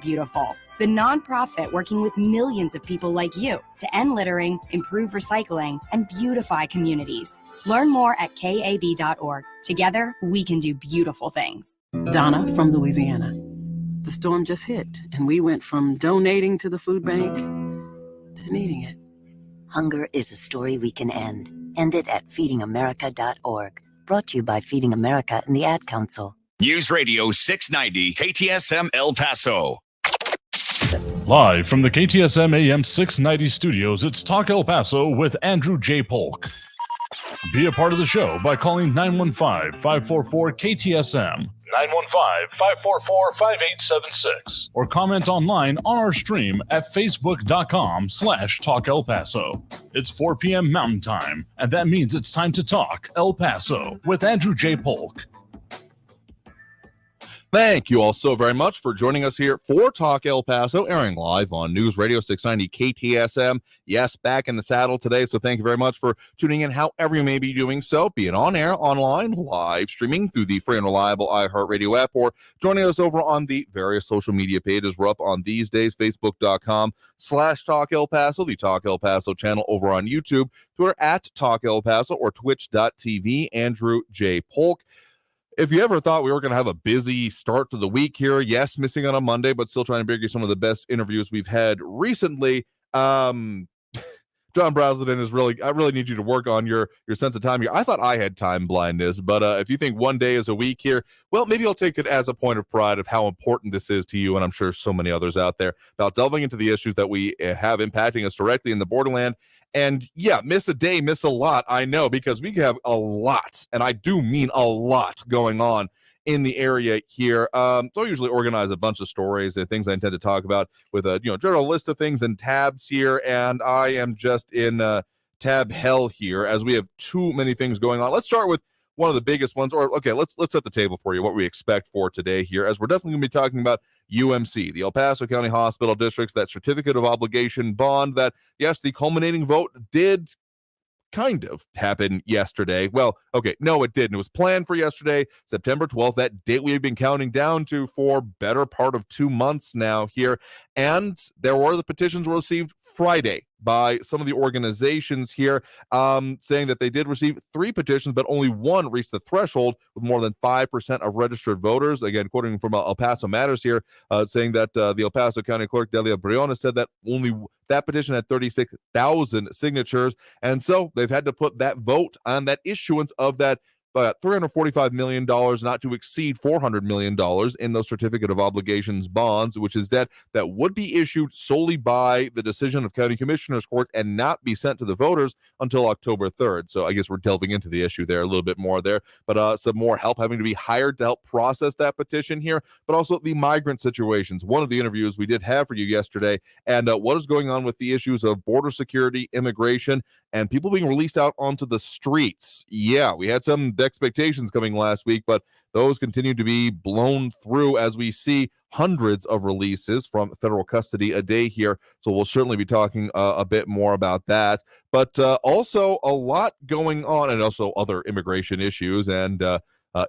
Beautiful, the nonprofit working with millions of people like you to end littering, improve recycling, and beautify communities. Learn more at kab.org. Together, we can do beautiful things. Donna from Louisiana. The storm just hit, and we went from donating to the food bank to needing it. Hunger is a story we can end. End it at feedingamerica.org. Brought to you by Feeding America and the Ad Council. News Radio 690 KTSM El Paso. Live from the KTSM AM 690 studios, it's Talk El Paso with Andrew J. Polk. Be a part of the show by calling 915-544-KTSM, 915-544-5876, or comment online on our stream at facebook.com/Talk El Paso. It's 4 p.m. Mountain Time, and that means it's time to talk El Paso with Andrew J. Polk. Thank you all so very much for joining us here for Talk El Paso, airing live on News Radio 690 KTSM. Yes, back in the saddle today, so thank you very much for tuning in however you may be doing so, be it on air, online, live streaming through the free and reliable iHeartRadio app, or joining us over on the various social media pages. We're up on these days, facebook.com/Talk El Paso, the Talk El Paso channel over on YouTube, Twitter at Talk El Paso, or twitch.tv, Andrew J. Polk. If you ever thought we were going to have a busy start to the week here, yes, missing on a Monday, but still trying to bring you some of the best interviews we've had recently. John Brasleton is I really need you to work on your sense of time here. I thought I had time blindness, but if you think one day is a week here, well, maybe I'll take it as a point of pride of how important this is to you, and I'm sure so many others out there, about delving into the issues that we have impacting us directly in the Borderland. And yeah, miss a day, miss a lot, I know, because we have a lot, and I do mean a lot, going on in the area here. So I usually organize a bunch of stories and things I intend to talk about with a general list of things and tabs here, and I am just in tab hell here as we have too many things going on. Let's start with one of the biggest ones, or okay, let's set the table for you, what we expect for today here, as we're definitely going to be talking about UMC, the El Paso County Hospital District's, that certificate of obligation bond that, yes, the culminating vote did kind of happened yesterday. Well, okay, no, it didn't. It was planned for yesterday, September 12th, that date we've been counting down to for better part of 2 months now here. And the petitions were received Friday by some of the organizations here, saying that they did receive 3 petitions, but only one reached the threshold with more than 5% of registered voters. Again, quoting from El Paso Matters here, saying that the El Paso County Clerk Delia Briones said that only that petition had 36,000 signatures, and so they've had to put that vote on that issuance of that $345 million, not to exceed $400 million in those certificate of obligations bonds, which is debt that would be issued solely by the decision of County Commissioners Court and not be sent to the voters until October 3rd. So I guess we're delving into the issue there a little bit more there, but some more help having to be hired to help process that petition here, but also the migrant situations. One of the interviews we did have for you yesterday, and what is going on with the issues of border security, immigration, and people being released out onto the streets. Yeah, we had some expectations coming last week, but those continue to be blown through as we see hundreds of releases from federal custody a day here. So we'll certainly be talking a bit more about that, but also a lot going on, and also other immigration issues and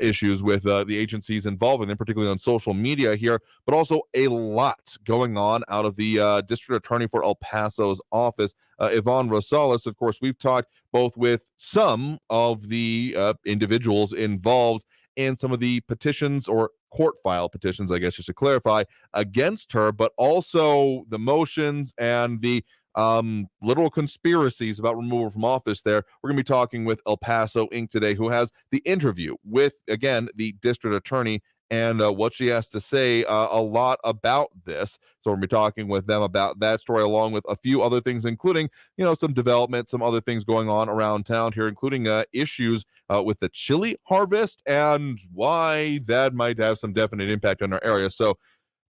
issues with the agencies involved in them, particularly on social media here, but also a lot going on out of the district attorney for El Paso's office, Yvonne Rosales. Of course, we've talked both with some of the individuals involved in some of the petitions, or court file petitions, I guess, just to clarify, against her, but also the motions and the literal conspiracies about removal from office there. We're going to be talking with El Paso Inc. today, who has the interview with, again, the district attorney, and what she has to say a lot about this. So we're going to be talking with them about that story, along with a few other things, including, some development, some other things going on around town here, including issues with the chili harvest and why that might have some definite impact on our area. So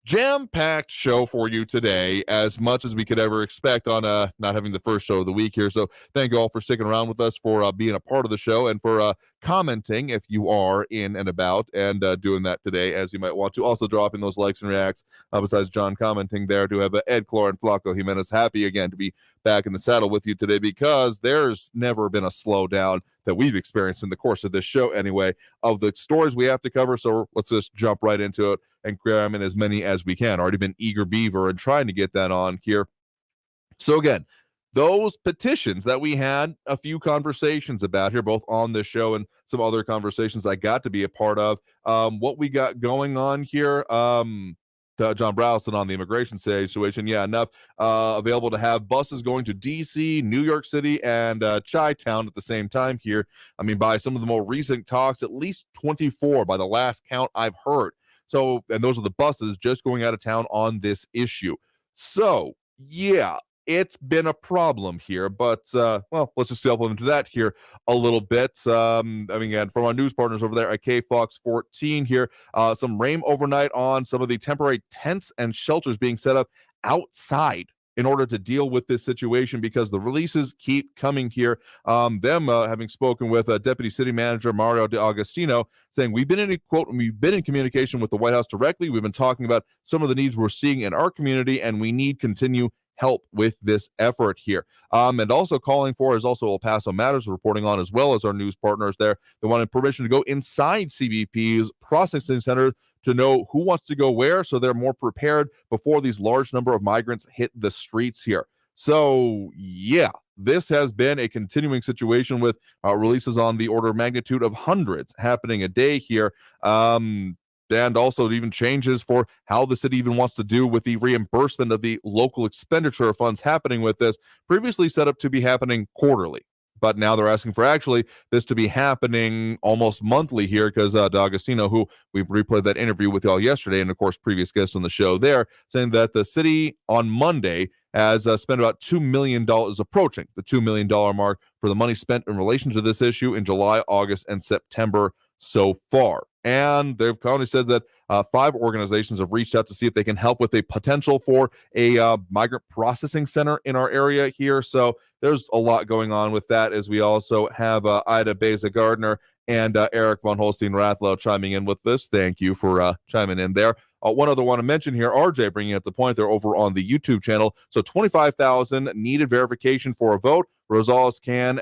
jam-packed show for you today, as much as we could ever expect on not having the first show of the week here. So thank you all for sticking around with us, for being a part of the show, and for commenting if you are in and about, and doing that today as you might want to. Also dropping those likes and reacts, besides John commenting there, to have Ed Clore and Flaco Jimenez happy again to be back in the saddle with you today, because there's never been a slowdown that we've experienced in the course of this show anyway, of the stories we have to cover. So let's just jump right into it and cram in as many as we can. Already been eager beaver and trying to get that on here. So again, those petitions that we had a few conversations about here, both on this show and some other conversations I got to be a part of, what we got going on here, John Browson on the immigration situation. Yeah, enough available to have buses going to D.C., New York City, and Chi-Town at the same time here. I mean, by some of the more recent talks, at least 24 by the last count I've heard. So, and those are the buses just going out of town on this issue. So, yeah, it's been a problem here, but, well, let's just delve into that here a little bit. I mean, again, from our news partners over there at KFox 14 here, some rain overnight on some of the temporary tents and shelters being set up outside in order to deal with this situation because the releases keep coming here. Having spoken with Deputy City Manager Mario D'Agostino, saying we've been in communication with the White House directly. We've been talking about some of the needs we're seeing in our community, and we need continue help with this effort here. And also calling for is also El Paso Matters reporting on, as well as our news partners there. They wanted permission to go inside CBP's processing center to know who wants to go where, so they're more prepared before these large number of migrants hit the streets here. So, yeah, this has been a continuing situation with releases on the order of magnitude of hundreds happening a day here. And also even changes for how the city even wants to do with the reimbursement of the local expenditure of funds happening with this, previously set up to be happening quarterly. But now they're asking for actually this to be happening almost monthly here because D'Agostino, who we replayed that interview with y'all yesterday, and of course previous guests on the show there, saying that the city on Monday has spent about $2 million, approaching the $2 million mark for the money spent in relation to this issue in July, August, and September so far. And they've currently said that 5 organizations have reached out to see if they can help with a potential for a migrant processing center in our area here. So there's a lot going on with that, as we also have Ida Beza-Gardner and Eric von Holstein-Rathlow chiming in with this. Thank you for chiming in there. One other one to mention here, RJ bringing up the point there over on the YouTube channel. So 25,000 needed verification for a vote. Rosales can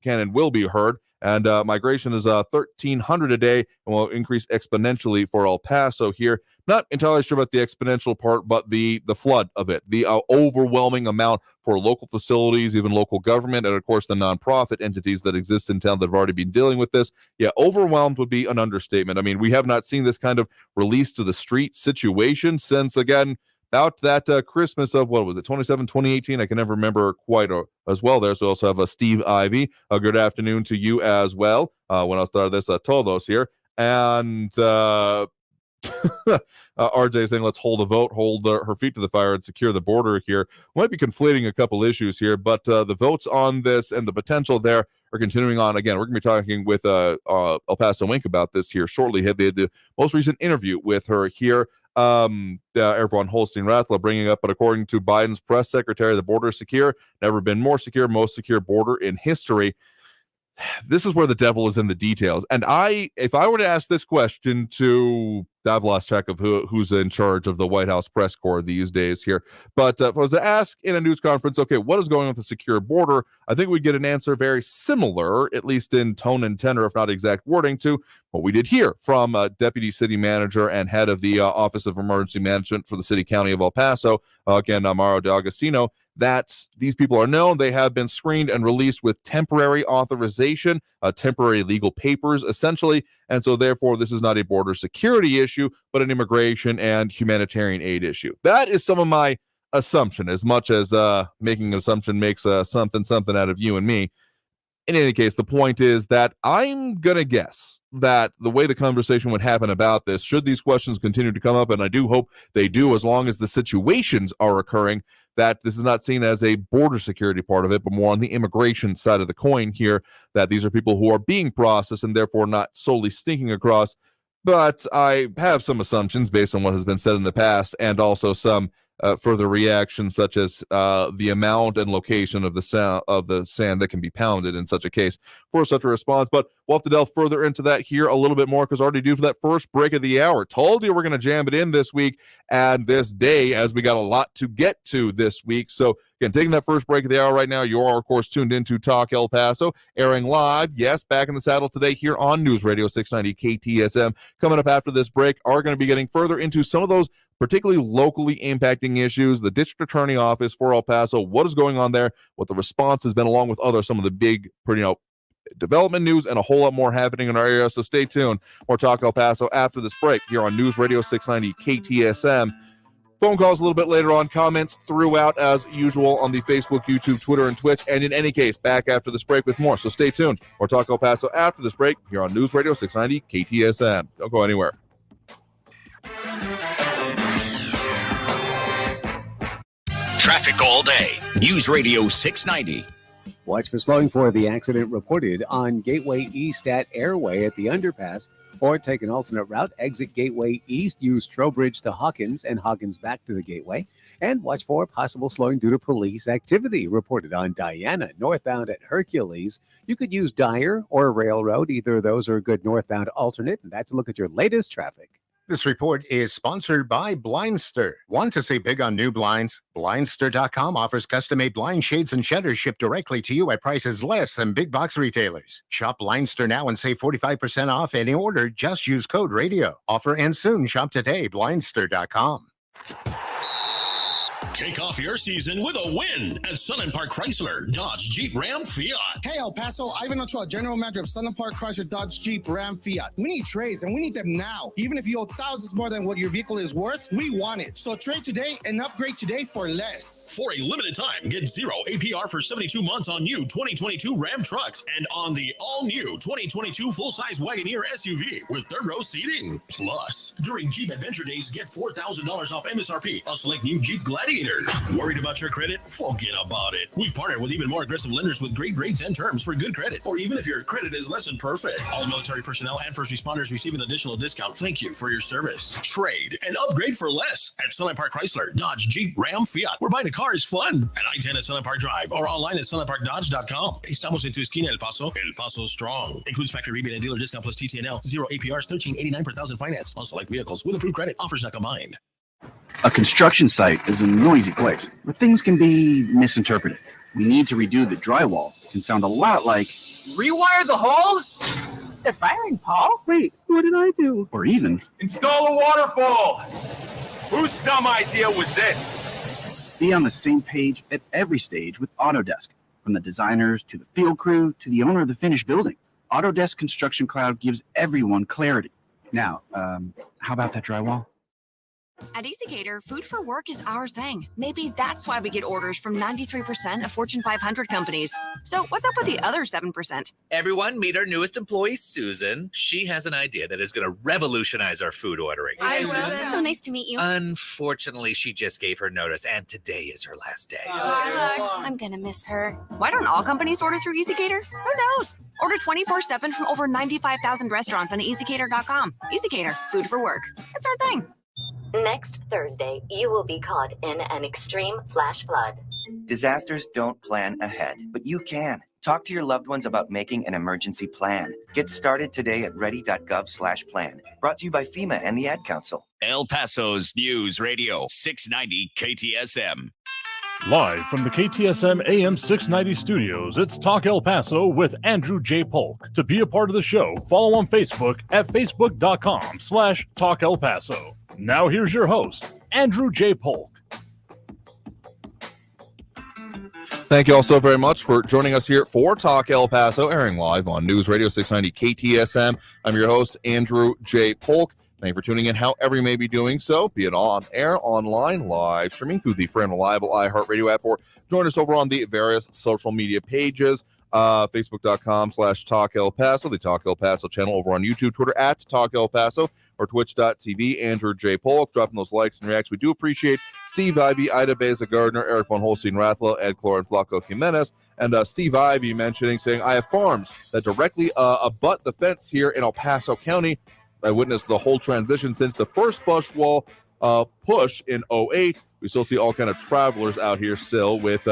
and will be heard. And migration is 1,300 a day and will increase exponentially for El Paso here. Not entirely sure about the exponential part, but the flood of it, the overwhelming amount for local facilities, even local government, and of course the nonprofit entities that exist in town that have already been dealing with this. Yeah, overwhelmed would be an understatement. I mean, we have not seen this kind of release to the street situation since, again, about that Christmas of, what was it, 2018? I can never remember quite as well there. So we also have Steve Ivy. Good afternoon to you as well. When I started this, Todos here. And RJ saying, let's hold a vote, hold her feet to the fire and secure the border here. We might be conflating a couple issues here, but the votes on this and the potential there are continuing on. Again, we're going to be talking with El Paso Inc. about this here shortly. They had the most recent interview with her here. Everyone Holstein-Rathlow bringing up, but according to Biden's press secretary, the border is secure, never been more secure, most secure border in history. This is where the devil is in the details. And if I were to ask this question to, I've lost track of who's in charge of the White House press corps these days here, but if I was to ask in a news conference, okay, what is going on with the secure border? I think we'd get an answer very similar, at least in tone and tenor, if not exact wording, to what we did hear from Deputy City Manager and head of the Office of Emergency Management for the City County of El Paso, again, Mario D'Agostino, that these people are known. They have been screened and released with temporary authorization, temporary legal papers, essentially. And so, therefore, this is not a border security issue, but an immigration and humanitarian aid issue. That is some of my assumption, as much as making an assumption makes something out of you and me. In any case, the point is that I'm going to guess that the way the conversation would happen about this, should these questions continue to come up, and I do hope they do, as long as the situations are occurring, that this is not seen as a border security part of it, but more on the immigration side of the coin here, that these are people who are being processed and therefore not solely sneaking across. But I have some assumptions based on what has been said in the past, and also some further reactions, such as the amount and location of the sand that can be pounded in such a case for such a response. But we'll have to delve further into that here a little bit more, because already due for that first break of the hour. Told you we're going to jam it in this week and this day, as we got a lot to get to this week. So again, taking that first break of the hour right now, you are, of course, tuned into Talk El Paso, airing live, yes, back in the saddle today here on News Radio 690 KTSM. Coming up after this break, are going to be getting further into some of those particularly locally impacting issues, the district attorney office for El Paso, what is going on there, what the response has been, along with some of the big, development news, and a whole lot more happening in our area. So stay tuned. More Talk El Paso after this break here on News Radio 690 KTSM. Phone calls a little bit later on, comments throughout as usual on the Facebook, YouTube, Twitter, and Twitch. And in any case, back after this break with more. So stay tuned. More Talk El Paso after this break here on News Radio 690 KTSM. Don't go anywhere. Traffic all day. News Radio 690. Watch for slowing for the accident reported on Gateway East at Airway at the underpass, or take an alternate route. Exit Gateway East, use Trowbridge to Hawkins and Hawkins back to the Gateway. And watch for possible slowing due to police activity reported on Diana northbound at Hercules. You could use Dyer or Railroad. Either of those are a good northbound alternate. And that's a look at your latest traffic. This report is sponsored by Blindster. Want to save big on new blinds? Blindster.com offers custom-made blind shades and shutters shipped directly to you at prices less than big box retailers. Shop Blindster now and save 45% off any order. Just use code RADIO. Offer ends soon. Shop today. Blindster.com. Kick off your season with a win at Sun & Park Chrysler, Dodge, Jeep, Ram, Fiat. Hey, El Paso, Ivan Ochoa, General Manager of Sun & Park Chrysler, Dodge, Jeep, Ram, Fiat. We need trades, and we need them now. Even if you owe thousands more than what your vehicle is worth, we want it. So trade today and upgrade today for less. For a limited time, get 0 APR for 72 months on new 2022 Ram trucks and on the all-new 2022 full-size Wagoneer SUV with third-row seating. Plus, during Jeep Adventure Days, get $4,000 off MSRP on select new Jeep Gladiators. Worried about your credit? Forget about it. We've partnered with even more aggressive lenders with great rates and terms for good credit, or even if your credit is less than perfect. All military personnel and first responders receive an additional discount. Thank you for your service. Trade and upgrade for less at Sun & Park Chrysler, Dodge, Jeep, Ram, Fiat. Where buying a car is fun. At I-10 at Sun & Park Drive or online at sunandparkdodge.com. Estamos en tu esquina, El Paso. El Paso Strong. Includes factory rebate and dealer discount plus TTNL. 0 APRs, $13.89 per thousand finance on select vehicles with approved credit. Offers not combined. A construction site is a noisy place where things can be misinterpreted. We need to redo the drywall. It can sound a lot like, rewire the hole? They're firing, Paul. Wait, what did I do? Or even, install a waterfall. Whose dumb idea was this? Be on the same page at every stage with Autodesk, from the designers to the field crew to the owner of the finished building. Autodesk Construction Cloud gives everyone clarity. Now, how about that drywall? At EasyCater, food for work is our thing. Maybe that's why we get orders from 93% of Fortune 500 companies. So what's up with the other 7%? Everyone, meet our newest employee, Susan. She has an idea that is going to revolutionize our food ordering. Hi, Susan. So nice to meet you. Unfortunately, she just gave her notice, and today is her last day. I'm going to miss her. Why don't all companies order through EasyCater? Who knows? Order 24/7 from over 95,000 restaurants on EasyCater.com. EasyCater, food for work. It's our thing. Next Thursday, you will be caught in an extreme flash flood. Disasters don't plan ahead, but you can. Talk to your loved ones about making an emergency plan. Get started today at ready.gov/plan. Brought to you by FEMA and the Ad Council. El Paso's News Radio 690 KTSM. Live from the KTSM AM 690 studios, it's Talk El Paso with Andrew J. Polk. To be a part of the show, follow on Facebook at facebook.com/Talk El Paso. Now here's your host, Andrew J. Polk. Thank you all so very much for joining us here for Talk El Paso, airing live on News Radio 690 KTSM. I'm your host, Andrew J. Polk. Thank you for tuning in however you may be doing so, be it on air, online, live, streaming through the free and reliable iHeartRadio app, or join us over on the various social media pages, facebook.com/Talk El Paso, the Talk El Paso channel over on YouTube, Twitter at Talk El Paso, or twitch.tv, Andrew J. Polk, dropping those likes and reacts. We do appreciate Steve Ivy, Ida Beza Gardner, Eric Von Holstein Rathlow, Ed Clore, and Flaco Jimenez. And Steve Ivy saying, I have farms that directly abut the fence here in El Paso County. I witnessed the whole transition since the first bush wall push in 2008 we still see all kind of travelers out here still with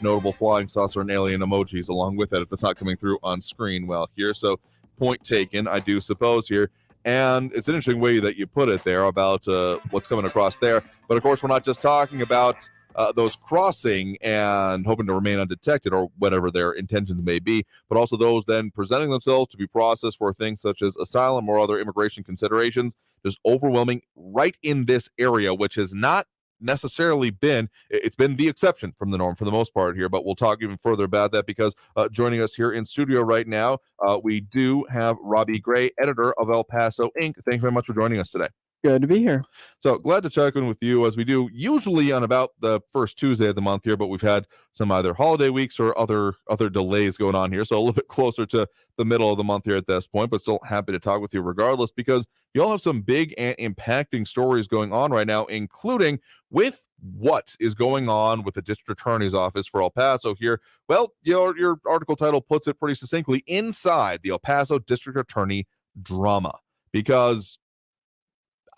notable flying saucer and alien emojis along with it if it's not coming through on screen well here. So point taken, I do suppose here. And it's an interesting way that you put it there about what's coming across there. But of course, we're not just talking about those crossing and hoping to remain undetected or whatever their intentions may be, but also those then presenting themselves to be processed for things such as asylum or other immigration considerations, just overwhelming right in this area, which has not necessarily been, it's been the exception from the norm for the most part here, but we'll talk even further about that because joining us here in studio right now, we do have Robbie Gray, editor of El Paso Inc. Thank you very much for joining us today. Good to be here. So glad to check in with you as we do usually on about the first Tuesday of the month here, but we've had some either holiday weeks or other delays going on here. So a little bit closer to the middle of the month here at this point, but still happy to talk with you regardless because you all have some big and impacting stories going on right now, including with what is going on with the district attorney's office for El Paso here. Well, your article title puts it pretty succinctly, inside the El Paso district attorney drama, because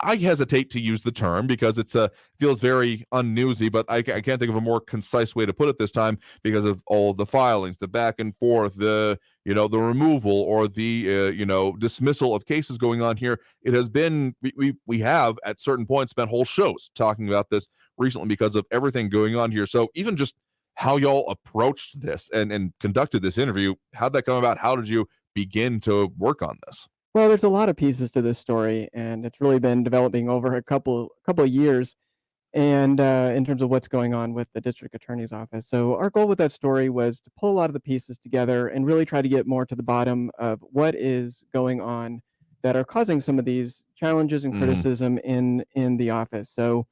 I hesitate to use the term because it's feels very unnewsy, but I can't think of a more concise way to put it this time because of all of the filings, the back and forth, the removal or the dismissal of cases going on here. It has been we have at certain points spent whole shows talking about this recently because of everything going on here. So even just how y'all approached this and conducted this interview, how'd that come about? How did you begin to work on this? Well, there's a lot of pieces to this story, and it's really been developing over a couple of years, and in terms of what's going on with the district attorney's office. So our goal with that story was to pull a lot of the pieces together and really try to get more to the bottom of what is going on that are causing some of these challenges and criticism in the office. So,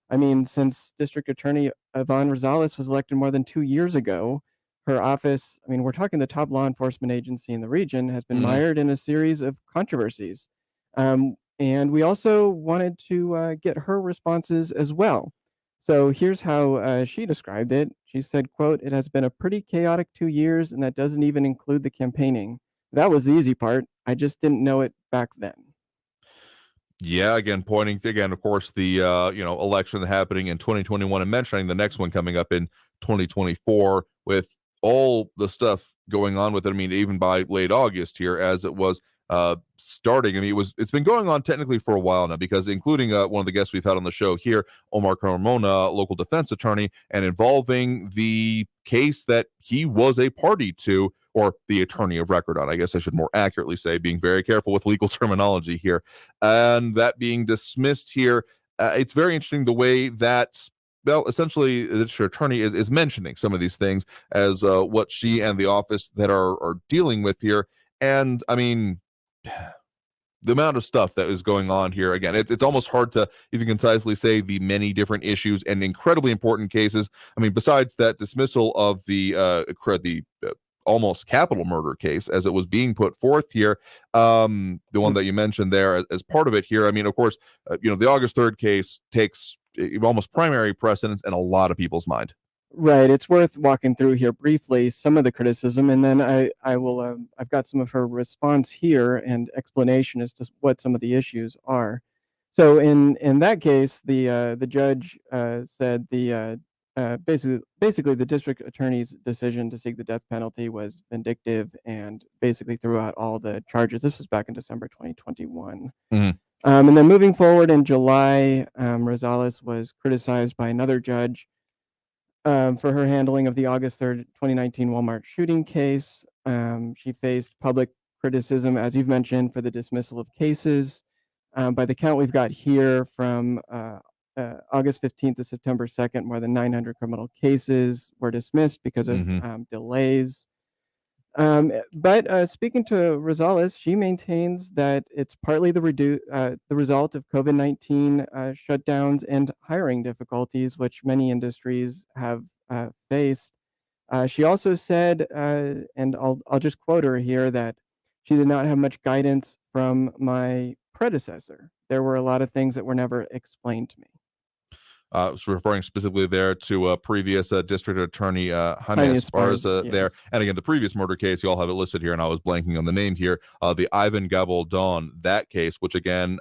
I mean, since District Attorney Yvonne Rosales was elected more than 2 years ago, her office, I mean, we're talking the top law enforcement agency in the region, has been mired in a series of controversies. And we also wanted to get her responses as well. So here's how she described it. She said, quote, "It has been a pretty chaotic 2 years, and that doesn't even include the campaigning. That was the easy part. I just didn't know it back then." Yeah, again, pointing again, of course, the election happening in 2021 and mentioning the next one coming up in 2024 with all the stuff going on with it. I mean, even by late August here, as it was starting. I mean, it's been going on technically for a while now, because including one of the guests we've had on the show here, Omar Carmona, local defense attorney, and involving the case that he was a party to, or the attorney of record on, I guess I should more accurately say, being very careful with legal terminology here, and that being dismissed here. It's very interesting the way that, well, essentially, the district attorney is mentioning some of these things as what she and the office that are dealing with here. And I mean, the amount of stuff that is going on here, again, it's almost hard to even concisely say the many different issues and incredibly important cases. I mean, besides that dismissal of the almost capital murder case as it was being put forth here, the one that you mentioned there as part of it here. I mean, of course, the August 3rd case takes almost primary precedence in a lot of people's mind. Right. It's worth walking through here briefly some of the criticism, and then I will I've got some of her response here and explanation as to what some of the issues are. So in that case, the judge said basically the district attorney's decision to seek the death penalty was vindictive and basically threw out all the charges. This was back in December 2021. And then moving forward in July, Rosales was criticized by another judge for her handling of the August 3rd, 2019 Walmart shooting case. She faced public criticism, as you've mentioned, for the dismissal of cases. By the count we've got here, from August 15th to September 2nd, more than 900 criminal cases were dismissed because of delays. But speaking to Rosales, she maintains that it's partly the result of COVID-19 shutdowns and hiring difficulties, which many industries have faced. She also said, and I'll just quote her here, that she did not have much guidance from my predecessor. There were a lot of things that were never explained to me. Was referring specifically there to previous district attorney Jaime Esparza yes. there. And again, the previous murder case, you all have it listed here, and I was blanking on the name here, the Ivan Gabaldon, that case, which again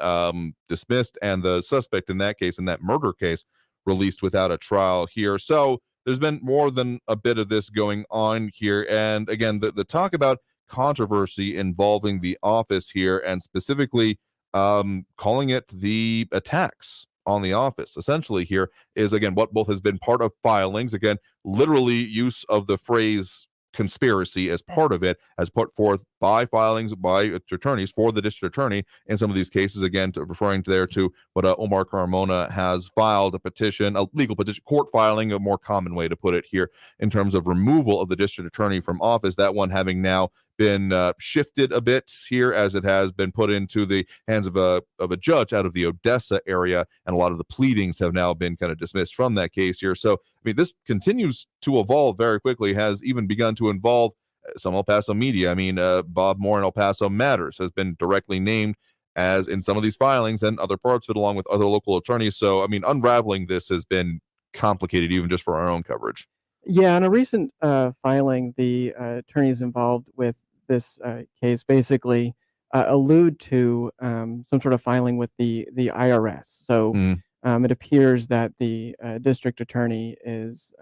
dismissed, and the suspect in that case, in that murder case, released without a trial here. So there's been more than a bit of this going on here. And again, the talk about controversy involving the office here, and specifically calling it the attacks on the office essentially here, is again what both has been part of filings, again literally use of the phrase conspiracy as part of it, as put forth by filings by attorneys for the district attorney in some of these cases, again referring to what Omar Carmona has filed, a petition, a legal petition, court filing, a more common way to put it here, in terms of removal of the district attorney from office, that one having now been shifted a bit here, as it has been put into the hands of a judge out of the Odessa area, and a lot of the pleadings have now been kind of dismissed from that case here. So, I mean, this continues to evolve very quickly, has even begun to involve some El Paso media. I mean, Bob Moore in El Paso Matters has been directly named as in some of these filings, and other parts of it, along with other local attorneys. So, I mean, unraveling this has been complicated even just for our own coverage. Yeah, in a recent filing, the attorneys involved with this case basically allude to some sort of filing with the IRS. So it appears that the district attorney is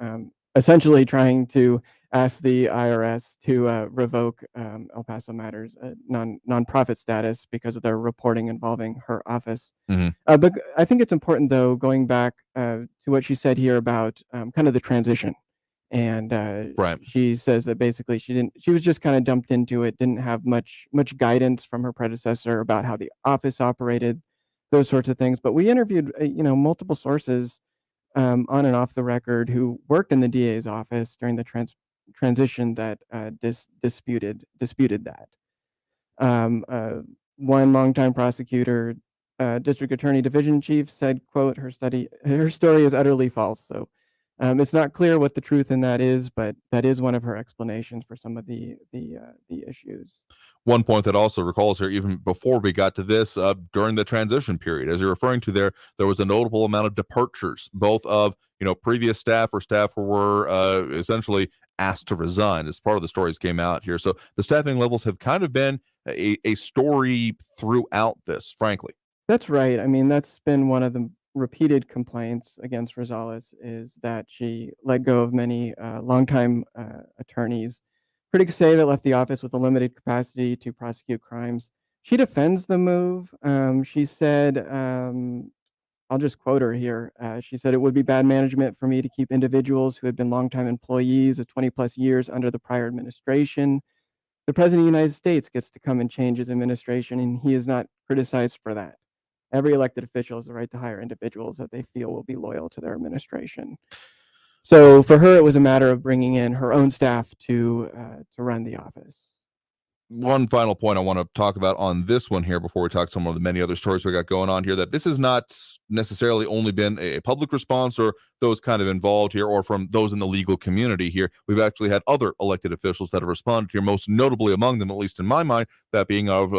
essentially trying to ask the IRS to revoke El Paso Matters nonprofit status because of their reporting involving her office. But I think it's important, though, going back to what she said here about kind of the transition. And she says that basically she was just kind of dumped into it, didn't have much guidance from her predecessor about how the office operated, those sorts of things. But we interviewed multiple sources on and off the record who worked in the DA's office during the transition that disputed that. One longtime prosecutor, district attorney division chief, said, quote, her story is utterly false. So it's not clear what the truth in that is, but that is one of her explanations for some of the issues. One point that also recalls here, even before we got to this, during the transition period, as you're referring to there was a notable amount of departures, both of previous staff or staff who were essentially asked to resign, as part of the stories came out here. So the staffing levels have kind of been a story throughout this, frankly. That's right. I mean, that's been one of the repeated complaints against Rosales, is that she let go of many longtime attorneys. Critics say that left the office with a limited capacity to prosecute crimes. She defends the move. She said, I'll just quote her here. She said, "It would be bad management for me to keep individuals who had been longtime employees of 20 plus years under the prior administration. The President of the United States gets to come and change his administration, and he is not criticized for that. Every elected official has the right to hire individuals that they feel will be loyal to their administration." So for her, it was a matter of bringing in her own staff to run the office. One final point I want to talk about on this one here before we talk some of the many other stories we got going on here, that this has not necessarily only been a public response or those kind of involved here or from those in the legal community here. We've actually had other elected officials that have responded here, most notably among them, at least in my mind, that being of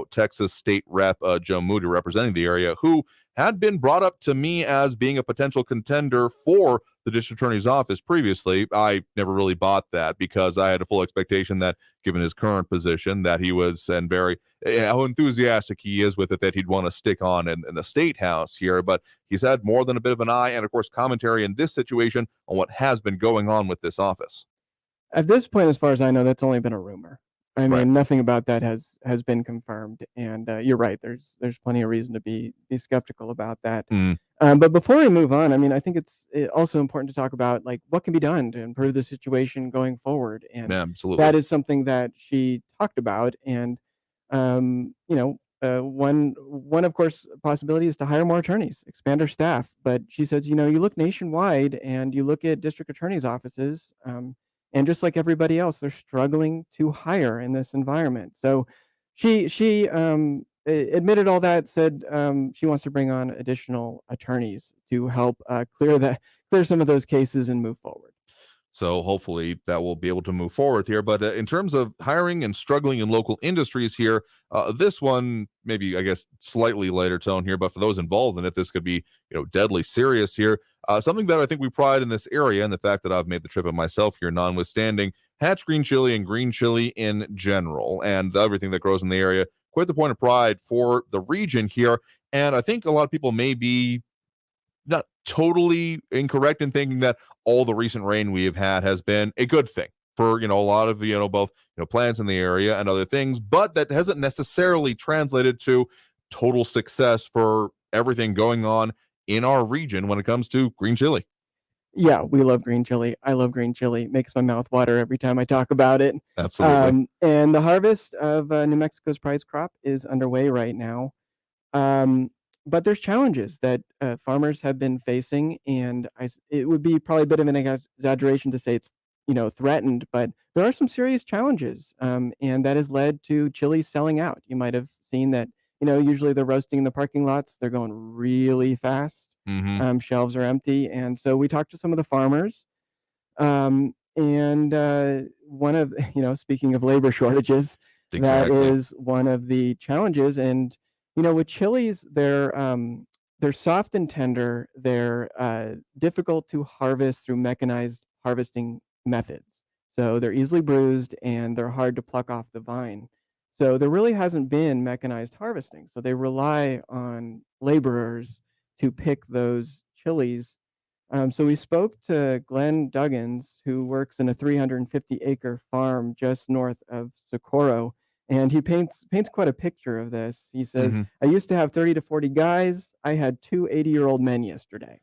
Texas State Rep Joe Moody, representing the area, who had been brought up to me as being a potential contender for the district attorney's office previously. I never really bought that, because I had a full expectation that, given his current position, that he was, and very how enthusiastic he is with it, that he'd want to stick on in the state house here. But he's had more than a bit of an eye, and of course commentary in this situation on what has been going on with this office. At this point, as far as I know, that's only been a rumor. I mean, nothing about that has been confirmed, and you're right. There's plenty of reason to be skeptical about that. But before we move on, I mean, I think it's also important to talk about what can be done to improve the situation going forward, and absolutely, that is something that she talked about. And one of course possibility is to hire more attorneys, expand her staff. But she says, you look nationwide and you look at district attorneys' offices. And just like everybody else, they're struggling to hire in this environment. So she admitted all that, said she wants to bring on additional attorneys to help clear some of those cases and move forward. So hopefully that will be able to move forward here. But in terms of hiring and struggling in local industries here, this one, maybe, I guess, slightly lighter tone here, but for those involved in it, this could be, deadly serious here. Something that I think we pride in this area, and the fact that I've made the trip of myself here, notwithstanding, Hatch green chili and green chili in general, and everything that grows in the area, quite the point of pride for the region here. And I think a lot of people may be not totally incorrect in thinking that all the recent rain we have had has been a good thing for, a lot of, both, plants in the area and other things, but that hasn't necessarily translated to total success for everything going on in our region when it comes to green chili. Yeah, we love green chili. I love green chili. It makes my mouth water every time I talk about it. Absolutely. And the harvest of New Mexico's prize crop is underway right now. But there's challenges that farmers have been facing, and it would be probably a bit of an exaggeration to say it's threatened, but there are some serious challenges, and that has led to chili selling out. You might have seen that. Usually they're roasting in the parking lots. They're going really fast. Mm-hmm. Shelves are empty, and so we talked to some of the farmers. And one of speaking of labor shortages, exactly. that is one of the challenges. And with chilies, they're soft and tender. They're difficult to harvest through mechanized harvesting methods. So they're easily bruised and they're hard to pluck off the vine. So there really hasn't been mechanized harvesting. So they rely on laborers to pick those chilies. So we spoke to Glenn Duggins, who works in a 350-acre farm just north of Socorro, and he paints quite a picture of this. He says, I used to have 30 to 40 guys. I had 2 80-year-old men yesterday.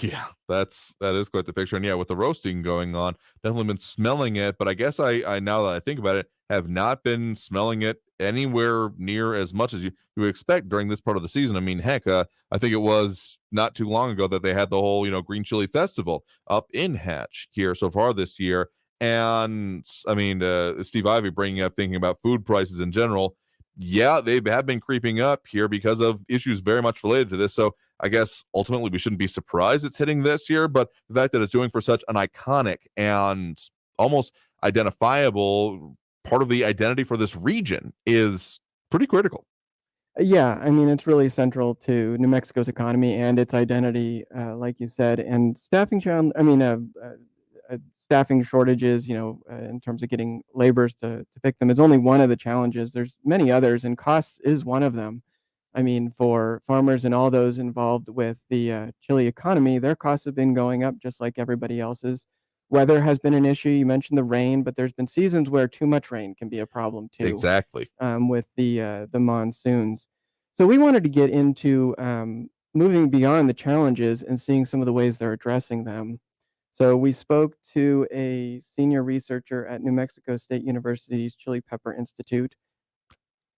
Yeah, that is quite the picture. And yeah, with the roasting going on, definitely been smelling it. But I guess I now that I think about it, have not been smelling it anywhere near as much as you expect during this part of the season. I mean, heck, I think it was not too long ago that they had the whole, Green Chili Festival up in Hatch here so far this year. And I mean, Steve Ivey bringing up thinking about food prices in general. Yeah, they have been creeping up here because of issues very much related to this. So I guess ultimately we shouldn't be surprised it's hitting this year, but the fact that it's doing for such an iconic and almost identifiable part of the identity for this region is pretty critical. Yeah, I mean, it's really central to New Mexico's economy and its identity, like you said, and staffing shortages, in terms of getting laborers to pick them is only one of the challenges. There's many others, and costs is one of them. I mean, for farmers and all those involved with the chili economy, their costs have been going up just like everybody else's. Weather has been an issue. You mentioned the rain, but there's been seasons where too much rain can be a problem too. Exactly. With the monsoons. So we wanted to get into moving beyond the challenges and seeing some of the ways they're addressing them. So we spoke to a senior researcher at New Mexico State University's Chili Pepper Institute.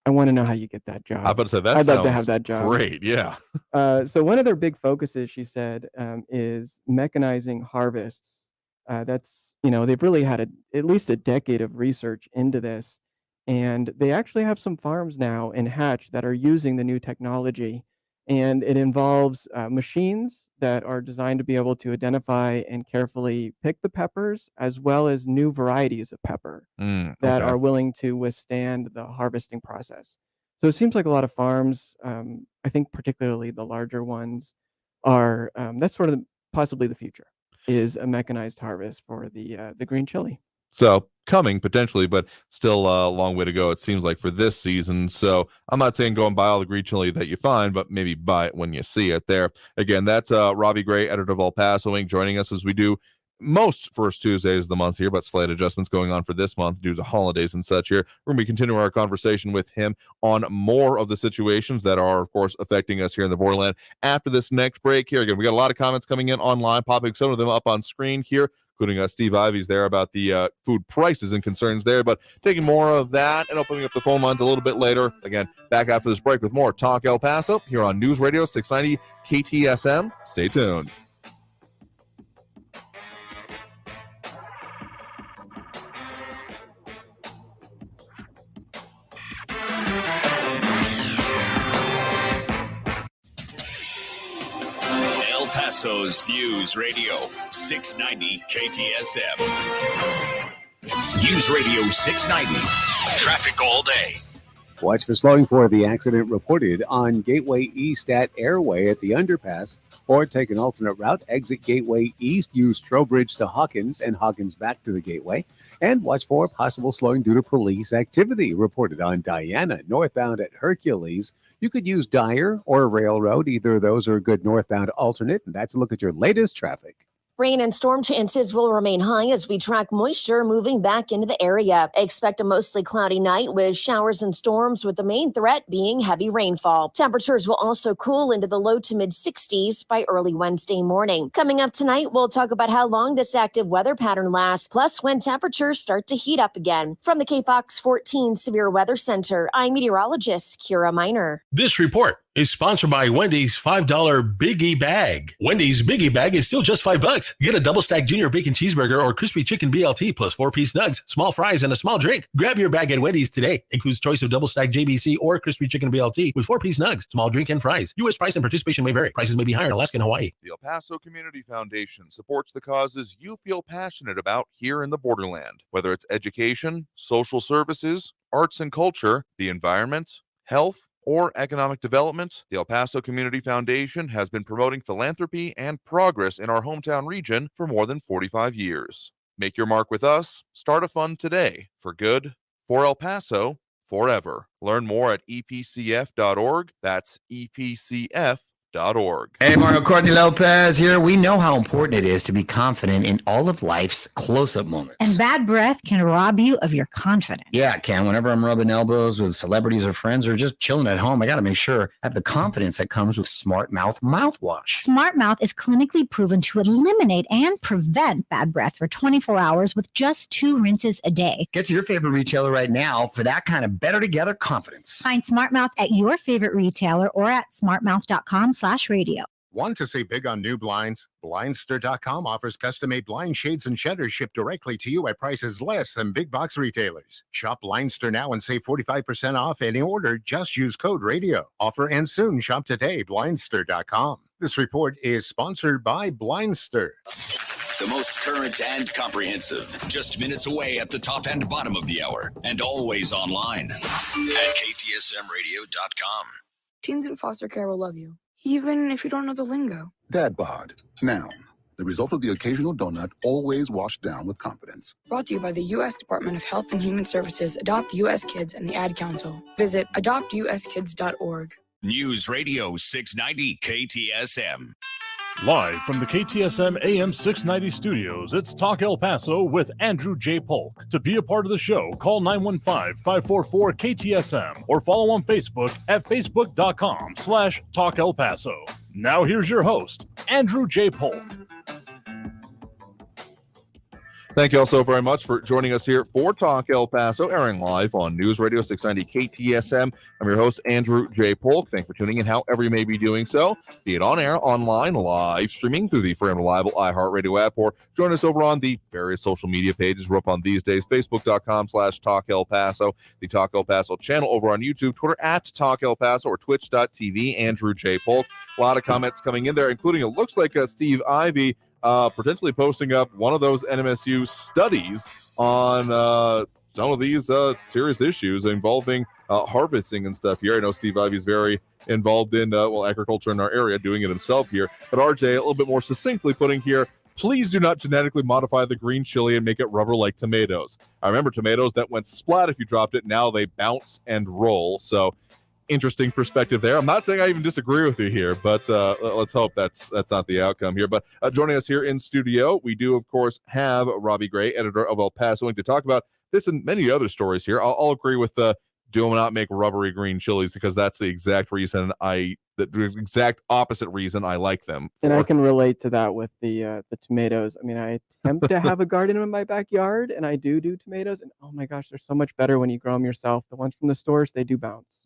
I want to know how you get that job. I'm about to say that I'd love to sounds have that job. great. Yeah. So one of their big focuses, she said, is mechanizing harvests. They've really had at least a decade of research into this, and they actually have some farms now in Hatch that are using the new technology, and it involves machines that are designed to be able to identify and carefully pick the peppers, as well as new varieties of pepper that are willing to withstand the harvesting process. So it seems like a lot of farms, I think particularly the larger ones, are that's sort of possibly the future, is a mechanized harvest for the green chili. So coming potentially, but still a long way to go, it seems like, for this season. So I'm not saying go and buy all the green chili that you find, but maybe buy it when you see it there. Again, that's Robbie Gray, editor of El Paso Inc., joining us as we do most first Tuesdays of the month here, but slight adjustments going on for this month due to holidays and such here. We're going to be continuing our conversation with him on more of the situations that are, of course, affecting us here in the Borderland after this next break here. Again, we got a lot of comments coming in online, popping some of them up on screen here, including Steve Ivey's there about the food prices and concerns there, but taking more of that and opening up the phone lines a little bit later. Again, back after this break with more Talk El Paso here on News Radio 690 KTSM. Stay tuned. El Paso's News Radio 690 KTSM. News Radio 690. Traffic all day. Watch for slowing for the accident reported on Gateway East at Airway at the underpass, or take an alternate route. Exit Gateway East, use Trowbridge to Hawkins and Hawkins back to the Gateway. And watch for possible slowing due to police activity reported on Diana northbound at Hercules. You could use Dyer or Railroad. Either of those are a good northbound alternate, and that's a look at your latest traffic. Rain and storm chances will remain high as we track moisture moving back into the area. Expect a mostly cloudy night with showers and storms, with the main threat being heavy rainfall. Temperatures will also cool into the low to mid 60s by early Wednesday morning. Coming up tonight, we'll talk about how long this active weather pattern lasts, plus when temperatures start to heat up again. From the KFOX 14 Severe Weather Center, I'm meteorologist Kira Miner. This report is sponsored by Wendy's $5 Biggie Bag. Wendy's Biggie Bag is still just $5. Get a double stack junior bacon cheeseburger or crispy chicken BLT plus 4-piece nugs, small fries, and a small drink. Grab your bag at Wendy's today. Includes choice of double stack JBC or crispy chicken BLT with 4-piece nugs, small drink, and fries. U.S. price and participation may vary. Prices may be higher in Alaska and Hawaii. The El Paso Community Foundation supports the causes you feel passionate about here in the Borderland, whether it's education, social services, arts and culture, the environment, health, or economic development. The El Paso Community Foundation has been promoting philanthropy and progress in our hometown region for more than 45 years. Make your mark with us. Start a fund today. For good, for El Paso, forever. Learn more at epcf.org. That's epcf.org. Hey, Mario Courtney Lopez here. We know how important it is to be confident in all of life's close-up moments. And bad breath can rob you of your confidence. Yeah, it can. Whenever I'm rubbing elbows with celebrities or friends or just chilling at home, I got to make sure I have the confidence that comes with Smart Mouth mouthwash. Smart Mouth is clinically proven to eliminate and prevent bad breath for 24 hours with just 2 rinses a day. Get to your favorite retailer right now for that kind of better together confidence. Find Smart Mouth at your favorite retailer or at smartmouth.com/radio. Want to say big on new blinds? Blindster.com offers custom-made blind shades and shutters shipped directly to you at prices less than big box retailers. Shop Blindster now and save 45% off any order. Just use code RADIO. Offer ends soon. Shop today. Blindster.com. This report is sponsored by Blindster. The most current and comprehensive. Just minutes away at the top and bottom of the hour. And always online at KTSMradio.com. Teens in foster care will love you, even if you don't know the lingo. Dad bod, noun. The result of the occasional donut, always washed down with confidence. Brought to you by the U.S. Department of Health and Human Services, Adopt U.S. Kids, and the Ad Council. Visit adoptuskids.org. News Radio 690 KTSM. Live from the KTSM AM 690 studios, it's Talk El Paso with Andrew J. Polk. To be a part of the show, call 915-544-KTSM or follow on Facebook at facebook.com/Talk El Paso. Now here's your host, Andrew J. Polk. Thank you all so very much for joining us here for Talk El Paso, airing live on News Radio 690 KTSM. I'm your host, Andrew J. Polk. Thanks for tuning in, however you may be doing so, be it on air, online, live streaming through the free and reliable iHeartRadio app, or join us over on the various social media pages we're up on these days, facebook.com/Talk El Paso, the Talk El Paso channel over on YouTube, Twitter at Talk El Paso, or twitch.tv, Andrew J. Polk. A lot of comments coming in there, including, it looks like Steve Ivy potentially posting up one of those NMSU studies on some of these serious issues involving harvesting and stuff here. I know Steve Ivey's very involved in agriculture in our area, doing it himself here. But RJ, a little bit more succinctly putting here, please do not genetically modify the green chili and make it rubber like tomatoes. I remember tomatoes that went splat if you dropped it. Now they bounce and roll. So interesting perspective there. I'm not saying I even disagree with you here, but let's hope that's not the outcome here. But joining us here in studio, we do, of course, have Robbie Gray, editor of El Paso Inc, to talk about this and many other stories here. I'll agree with do not make rubbery green chilies, because that's the exact reason the exact opposite reason I like them. And I can relate to that with the tomatoes. I mean, I attempt to have a garden in my backyard, and I do tomatoes, and oh my gosh, they're so much better when you grow them yourself. The ones from the stores, they do bounce.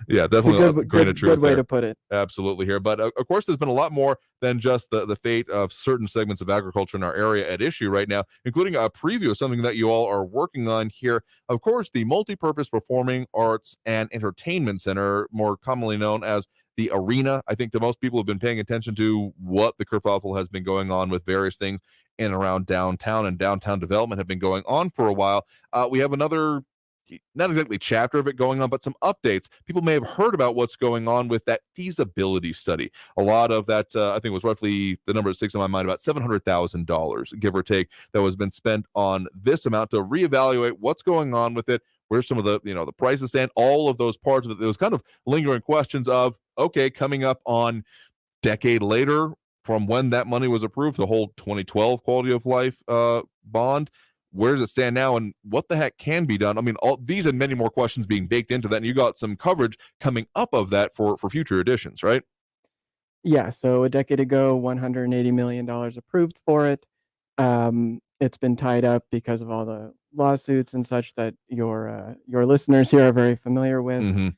Yeah, definitely a grain of truth. Good way there. to put it. Absolutely here. But of course, there's been a lot more than just the fate of certain segments of agriculture in our area at issue right now, including a preview of something that you all are working on here. Of course, the Multipurpose Performing Arts and Entertainment Center, more commonly known as the Arena. I think that most people have been paying attention to what the kerfuffle has been going on with various things in and around downtown, and downtown development have been going on for a while. We have another, not exactly chapter of it going on, but some updates. People may have heard about what's going on with that feasibility study. A lot of that, I think, was roughly, the number that sticks in my mind, about $700,000, give or take, that was been spent on this amount to reevaluate what's going on with it, where's some of the, you know, the prices stand, all of those parts of it. Those kind of lingering questions of, okay, coming up on decade later from when that money was approved, the whole 2012 quality of life bond, where does it stand now, and what the heck can be done? I mean, all these and many more questions being baked into that, and you got some coverage coming up of that for future editions, right? Yeah, so a decade ago, $180 million approved for it. It's been tied up because of all the lawsuits and such that your listeners here are very familiar with.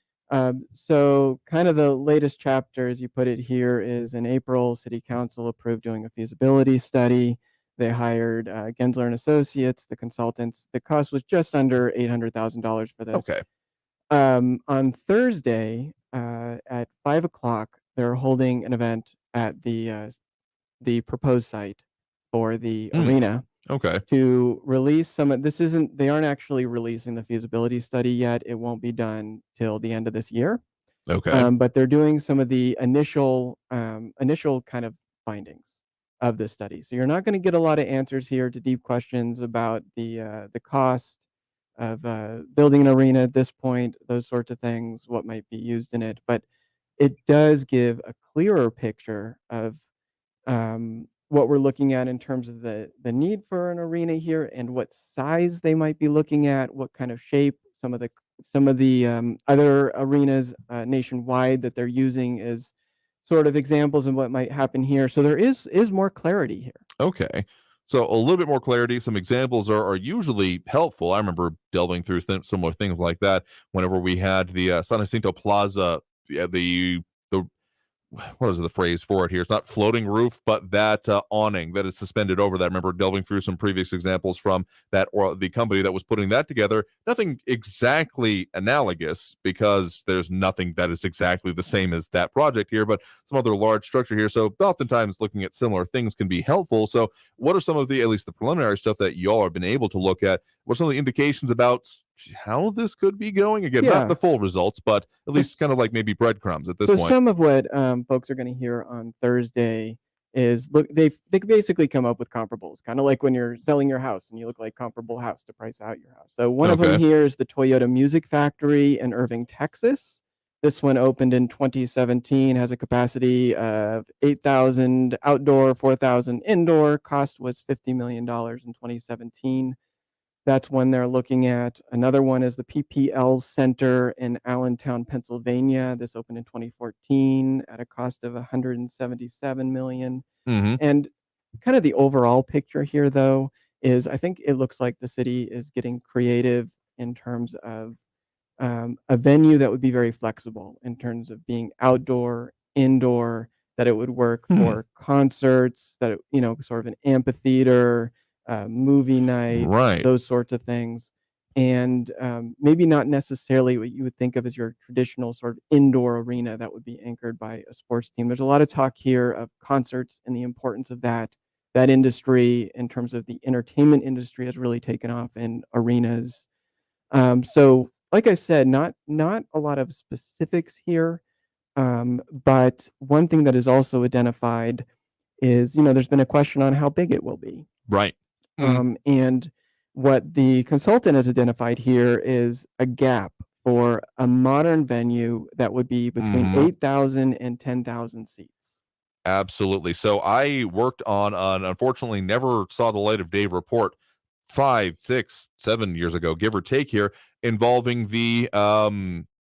So kind of the latest chapter, as you put it here, is in April, City Council approved doing a feasibility study. They hired Gensler and Associates, the consultants. The cost was just under $800,000 for this. Okay. On Thursday at 5 o'clock, they're holding an event at the proposed site for the arena. Okay. To release some of this isn't they aren't actually releasing the feasibility study yet. It won't be done till the end of this year. Okay. But they're doing some of the initial kind of findings of this study. So you're not going to get a lot of answers here to deep questions about the cost of building an arena at this point, those sorts of things, what might be used in it. But it does give a clearer picture of what we're looking at in terms of the need for an arena here and what size they might be looking at, what kind of shape, some of the other arenas nationwide that they're using as sort of examples of what might happen here. So there is more clarity here. Okay. So a little bit more clarity. Some examples are usually helpful. I remember delving through similar things like that whenever we had the San Jacinto Plaza, the what is the phrase for it here? It's not floating roof, but that awning that is suspended over that. I remember delving through some previous examples from that, or the company that was putting that together. Nothing exactly analogous, because there's nothing that is exactly the same as that project here, but some other large structure here. So oftentimes looking at similar things can be helpful. So what are some of the, at least the preliminary stuff that y'all have been able to look at? What are some of the indications about how this could be going? Again, not the full results, but at least kind of like maybe breadcrumbs at this point. Some of what folks are going to hear on Thursday is, look, they basically come up with comparables, kind of like when you're selling your house and you look like comparable house to price out your house. So one of them here is the Toyota Music Factory in Irving, Texas. This one opened in 2017, has a capacity of 8,000 outdoor, 4,000 indoor. Cost was $50 million in 2017. That's one they're looking at. Another one is the PPL Center in Allentown, Pennsylvania. This opened in 2014 at a cost of $177 million. And kind of the overall picture here, though, is I think it looks like the city is getting creative in terms of a venue that would be very flexible in terms of being outdoor, indoor, that it would work for concerts, that, sort of an amphitheater, movie night, those sorts of things. And maybe not necessarily what you would think of as your traditional sort of indoor arena that would be anchored by a sports team. There's a lot of talk here of concerts and the importance of that industry in terms of the entertainment industry has really taken off in arenas. So like I said, not a lot of specifics here. But one thing that is also identified is, there's been a question on how big it will be. Right. And what the consultant has identified here is a gap for a modern venue that would be between 8,000 and 10,000 seats. Absolutely. So I worked on unfortunately never saw the light of day report 5, 6, 7 years ago, give or take here, involving the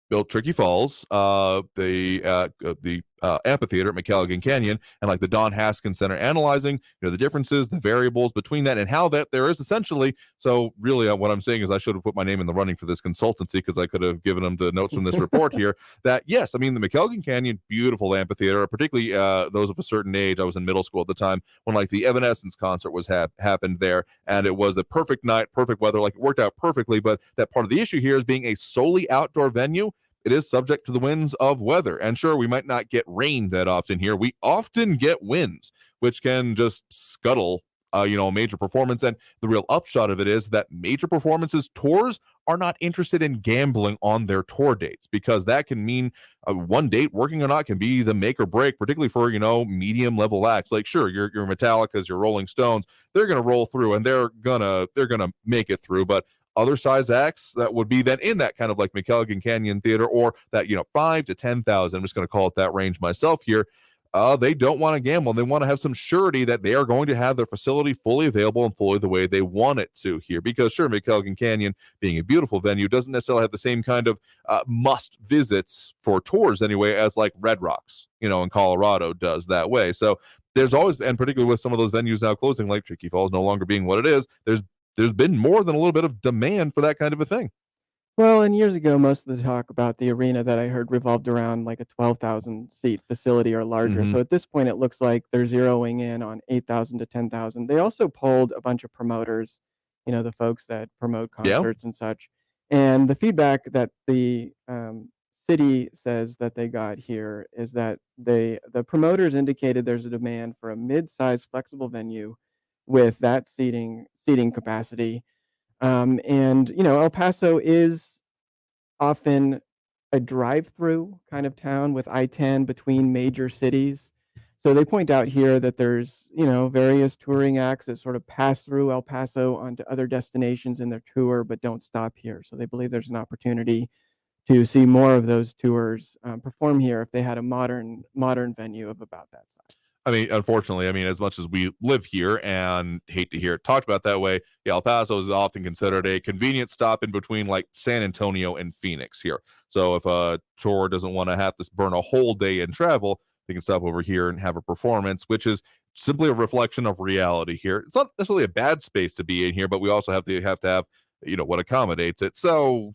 built Tricky Falls, the amphitheater at McCalligan Canyon, and like the Don Haskins Center, analyzing the differences, the variables between that, and how that there is essentially. So really, what I'm saying is I should have put my name in the running for this consultancy, because I could have given them the notes from this report here. That yes, I mean the McCalligan Canyon, beautiful amphitheater, particularly those of a certain age. I was in middle school at the time when like the Evanescence concert was happened there, and it was a perfect night, perfect weather, like it worked out perfectly. But that part of the issue here is being a solely outdoor venue. It is subject to the winds of weather. And sure, we might not get rain that often here. We often get winds, which can just scuttle, a major performance. And the real upshot of it is that major performances, tours are not interested in gambling on their tour dates, because that can mean one date working or not can be the make or break, particularly for, medium level acts. Like, sure, your Metallicas, your Rolling Stones, they're going to roll through and they're going to make it through. But other size acts that would be then in that kind of like McElligin Canyon Theater, or that, 5 to 10,000. I'm just going to call it that range myself here. They don't want to gamble. They want to have some surety that they are going to have their facility fully available and fully the way they want it to here. Because sure, McElligin Canyon, being a beautiful venue, doesn't necessarily have the same kind of must visits for tours anyway as like Red Rocks, in Colorado does that way. So there's always, and particularly with some of those venues now closing, like Tricky Falls no longer being what it is, there's been more than a little bit of demand for that kind of a thing. Well, and years ago, most of the talk about the arena that I heard revolved around like a 12,000 seat facility or larger. So at this point, it looks like they're zeroing in on 8,000 to 10,000. They also polled a bunch of promoters, the folks that promote concerts and such. And the feedback that the city says that they got here is that the promoters indicated there's a demand for a mid-sized flexible venue with that seating capacity. El Paso is often a drive-through kind of town with I-10 between major cities. So they point out here that there's, various touring acts that sort of pass through El Paso onto other destinations in their tour, but don't stop here. So they believe there's an opportunity to see more of those tours perform here if they had a modern venue of about that size. I mean, unfortunately, as much as we live here and hate to hear it talked about that way, El Paso is often considered a convenient stop in between like San Antonio and Phoenix here. So if a tour doesn't want to have to burn a whole day in travel, they can stop over here and have a performance, which is simply a reflection of reality here. It's not necessarily a bad space to be in here, but we also have to have, what accommodates it. So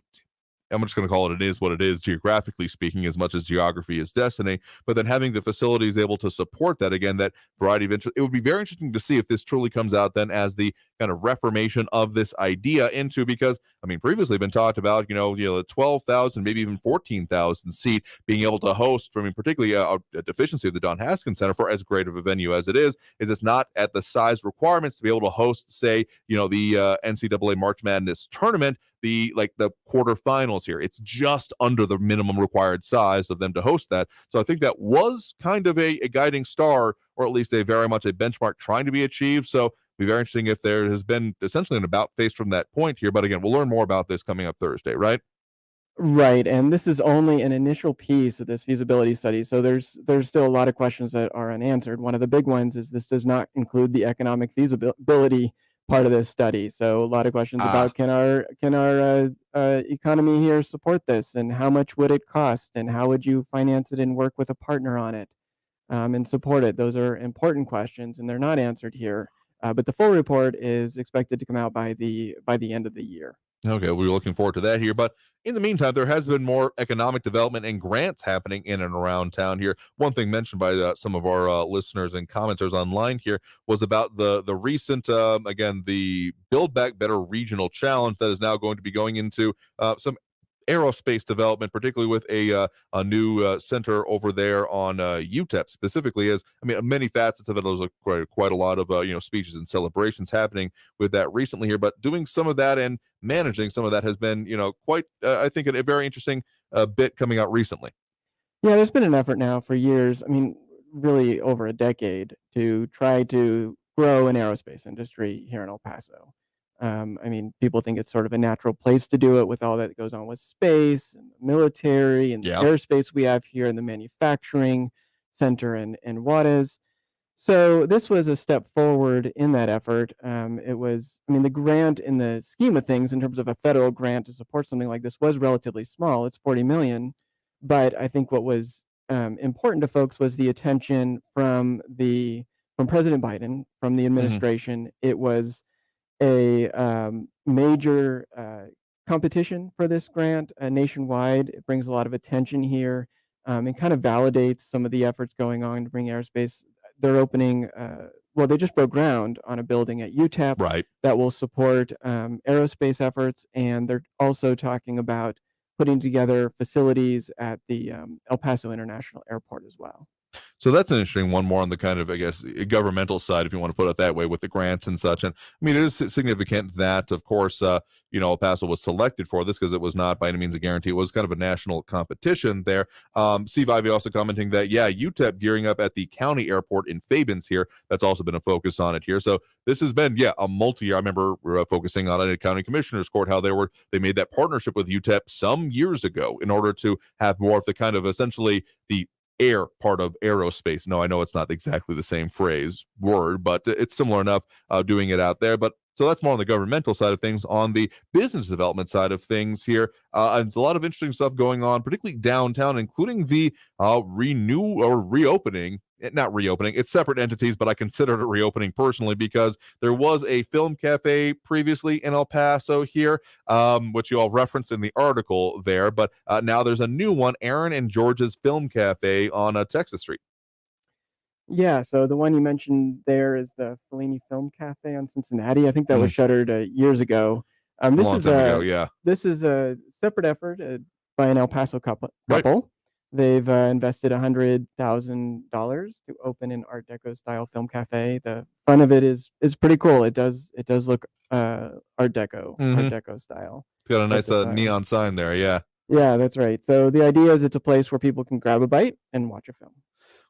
I'm just going to call it is what it is, geographically speaking, as much as geography is destiny. But then having the facilities able to support that, again, that variety of interest, it would be very interesting to see if this truly comes out then as the kind of reformation of this idea into, because, previously been talked about, the 12,000, maybe even 14,000 seat being able to host, particularly a deficiency of the Don Haskins Center for as great of a venue as it is it's not at the size requirements to be able to host, say, the NCAA March Madness tournament, the quarterfinals here. It's just under the minimum required size of them to host that. So I think that was kind of a guiding star, or at least very much a benchmark trying to be achieved. So it'll be very interesting if there has been essentially an about face from that point here. But again, we'll learn more about this coming up Thursday, right? Right, and this is only an initial piece of this feasibility study. So there's still a lot of questions that are unanswered. One of the big ones is this does not include the economic feasibility part of this study. So a lot of questions about can our economy here support this, and how much would it cost, and how would you finance it and work with a partner on it and support it? Those are important questions, and they're not answered here. But the full report is expected to come out by the end of the year. Okay, we're looking forward to that here. But in the meantime, there has been more economic development and grants happening in and around town here. One thing mentioned by some of our listeners and commenters online here was about the recent, again, the Build Back Better Regional Challenge that is now going to be going into some aerospace development, particularly with a new center over there on UTEP specifically. As many facets of it. There's quite a lot of speeches and celebrations happening with that recently here, but doing some of that and managing some of that has been quite I think a very interesting bit coming out recently. Yeah, there's been an effort now for years, really over a decade, to try to grow an aerospace industry here in El Paso. People think it's sort of a natural place to do it with all that goes on with space and the military and the airspace we have here, and the manufacturing center in Juarez. So this was a step forward in that effort. It was, the grant in the scheme of things in terms of a federal grant to support something like this was relatively small. It's $40 million. But I think what was important to folks was the attention from President Biden, from the administration. It was a major competition for this grant nationwide. It brings a lot of attention here and kind of validates some of the efforts going on to bring aerospace. They're opening, they just broke ground on a building at UTEP that will support aerospace efforts, and they're also talking about putting together facilities at the El Paso International Airport as well. So that's an interesting one, more on the kind of, I guess, governmental side, if you want to put it that way, with the grants and such. And I mean, it is significant that, of course, El Paso was selected for this, because it was not by any means a guarantee. It was kind of a national competition there. Steve Ivey also commenting that, UTEP gearing up at the county airport in Fabens here. That's also been a focus on it here. So this has been, a multi-year. I remember focusing on it at County Commissioners Court, how they made that partnership with UTEP some years ago in order to have more of the kind of essentially the air part of aerospace. No, I know it's not exactly the same word, but it's similar enough doing it out there. But so that's more on the governmental side of things. On the business development side of things here, there's a lot of interesting stuff going on, particularly downtown, including the reopening. Not reopening, it's separate entities, but I consider it a reopening personally, because there was a film cafe previously in El Paso here, which you all referenced in the article there. But now there's a new one, Aaron and George's Film Cafe on Texas Street. Yeah, so the one you mentioned there is the Fellini Film Cafe on Cincinnati. I think that was shuttered years ago. This is a separate effort by an El Paso couple. Right. They've invested $100,000 to open an Art Deco style film cafe. The front of it is pretty cool. It does look Art Deco style. It's got a nice neon sign there. Yeah. Yeah, that's right. So the idea is it's a place where people can grab a bite and watch a film,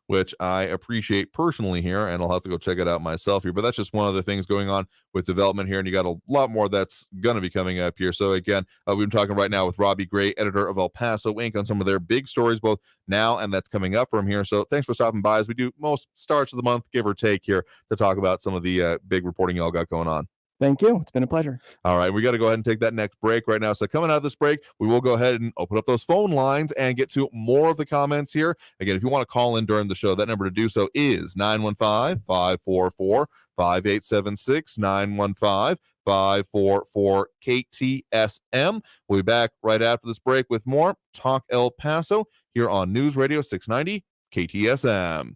which I appreciate personally here, and I'll have to go check it out myself here. But that's just one of the things going on with development here, and you got a lot more that's going to be coming up here. So again, we've been talking right now with Robbie Gray, editor of El Paso Inc., on some of their big stories, both now and that's coming up from here. So thanks for stopping by, as we do most starts of the month, give or take, here to talk about some of the big reporting y'all got going on. Thank you. It's been a pleasure. All right, we got to go ahead and take that next break right now. So coming out of this break, we will go ahead and open up those phone lines and get to more of the comments here. Again, if you want to call in during the show, that number to do so is 915-544-5876, 915-544-KTSM. We'll be back right after this break with more Talk El Paso here on News Radio 690 KTSM.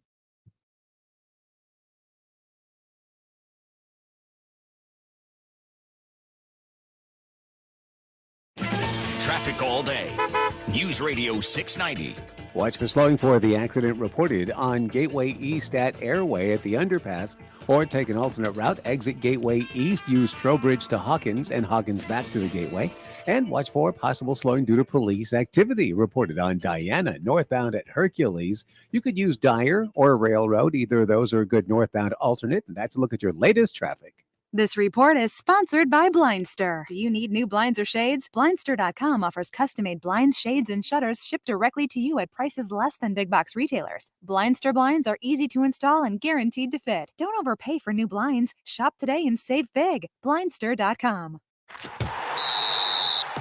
Traffic all day. News Radio 690. Watch for slowing for the accident reported on Gateway East at Airway at the underpass, or take an alternate route. Exit Gateway East, use Trowbridge to Hawkins and Hawkins back to the Gateway. And watch for possible slowing due to police activity reported on Diana northbound at Hercules. You could use Dyer or Railroad. Either of those are a good northbound alternate. And that's a look at your latest traffic. This report is sponsored by Blindster. Do you need new blinds or shades? Blindster.com offers custom-made blinds, shades, and shutters shipped directly to you at prices less than big box retailers. Blindster blinds are easy to install and guaranteed to fit. Don't overpay for new blinds. Shop today and save big. Blindster.com.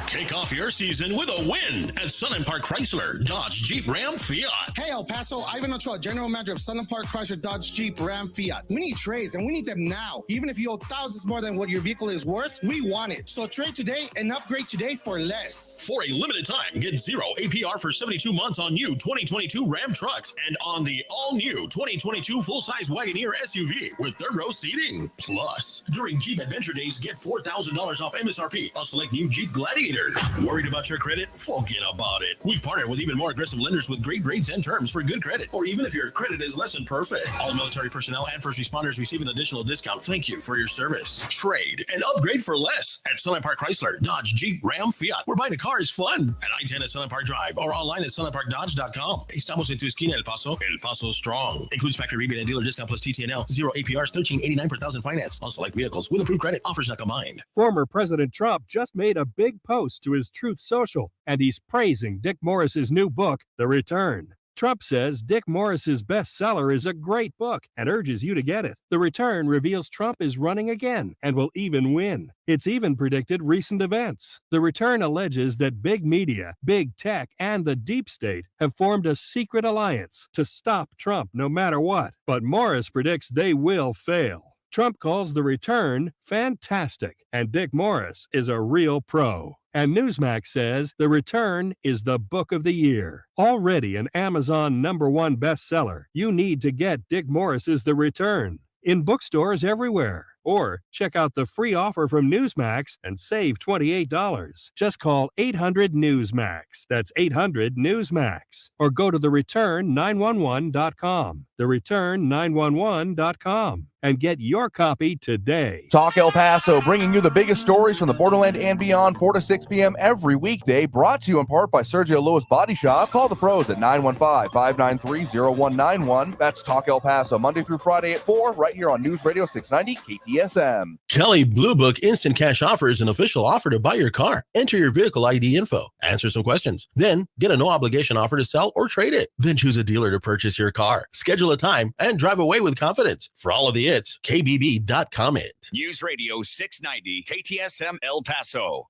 Kick off your season with a win at Sun & Park Chrysler, Dodge, Jeep, Ram, Fiat. Hey, El Paso, Ivan Ochoa, General Manager of Sun & Park Chrysler, Dodge, Jeep, Ram, Fiat. We need trades, and we need them now. Even if you owe thousands more than what your vehicle is worth, we want it. So trade today and upgrade today for less. For a limited time, get 0 APR for 72 months on new 2022 Ram trucks and on the all-new 2022 full-size Wagoneer SUV with third-row seating. Plus, during Jeep Adventure Days, get $4,000 off MSRP on select new Jeep Gladiators. Worried about your credit? Forget about it. We've partnered with even more aggressive lenders with great rates and terms for good credit, or even if your credit is less than perfect. All military personnel and first responders receive an additional discount. Thank you for your service. Trade and upgrade for less at Sun & Park Chrysler, Dodge, Jeep, Ram, Fiat. Where buying a car is fun. At I-10 at Sun & Park Drive or online at sunandparkdodge.com. Estamos en tu esquina, El Paso. El Paso Strong. Includes factory rebate and dealer discount plus TTNL. 0 APRs, $13.89 per thousand finance on select vehicles with approved credit. Offers not combined. Former President Trump just made a big post to his Truth Social, and he's praising Dick Morris's new book, The Return. Trump says Dick Morris's bestseller is a great book and urges you to get it. The Return reveals Trump is running again and will even win. It's even predicted recent events. The Return alleges that big media, big tech, and the deep state have formed a secret alliance to stop Trump no matter what. But Morris predicts they will fail. Trump calls The Return fantastic, and Dick Morris is a real pro. And Newsmax says The Return is the book of the year. Already an Amazon #1 bestseller, you need to get Dick Morris's The Return in bookstores everywhere. Or check out the free offer from Newsmax and save $28. Just call 800-NEWSMAX. That's 800-NEWSMAX. Or go to thereturn911.com. Thereturn911.com. And get your copy today. Talk El Paso, bringing you the biggest stories from the Borderland and beyond, 4 to 6 p.m. every weekday, brought to you in part by Sergio Lewis Body Shop. Call the pros at 915-593-0191. That's Talk El Paso, Monday through Friday at 4, right here on News Radio 690 KTSM. Kelly Blue Book Instant Cash Offer is an official offer to buy your car. Enter your vehicle ID info, answer some questions, then get a no-obligation offer to sell or trade it. Then choose a dealer to purchase your car. Schedule a time and drive away with confidence. For all of the it's KBB.com it. News Radio 690 KTSM El Paso.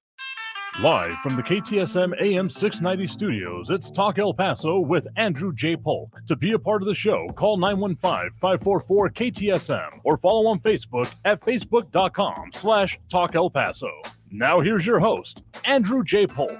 Live from the KTSM AM 690 studios, it's Talk El Paso with Andrew J. Polk. To be a part of the show, call 915-544-KTSM or follow on Facebook at facebook.com/Talk El Paso. Now here's your host, Andrew J. Polk.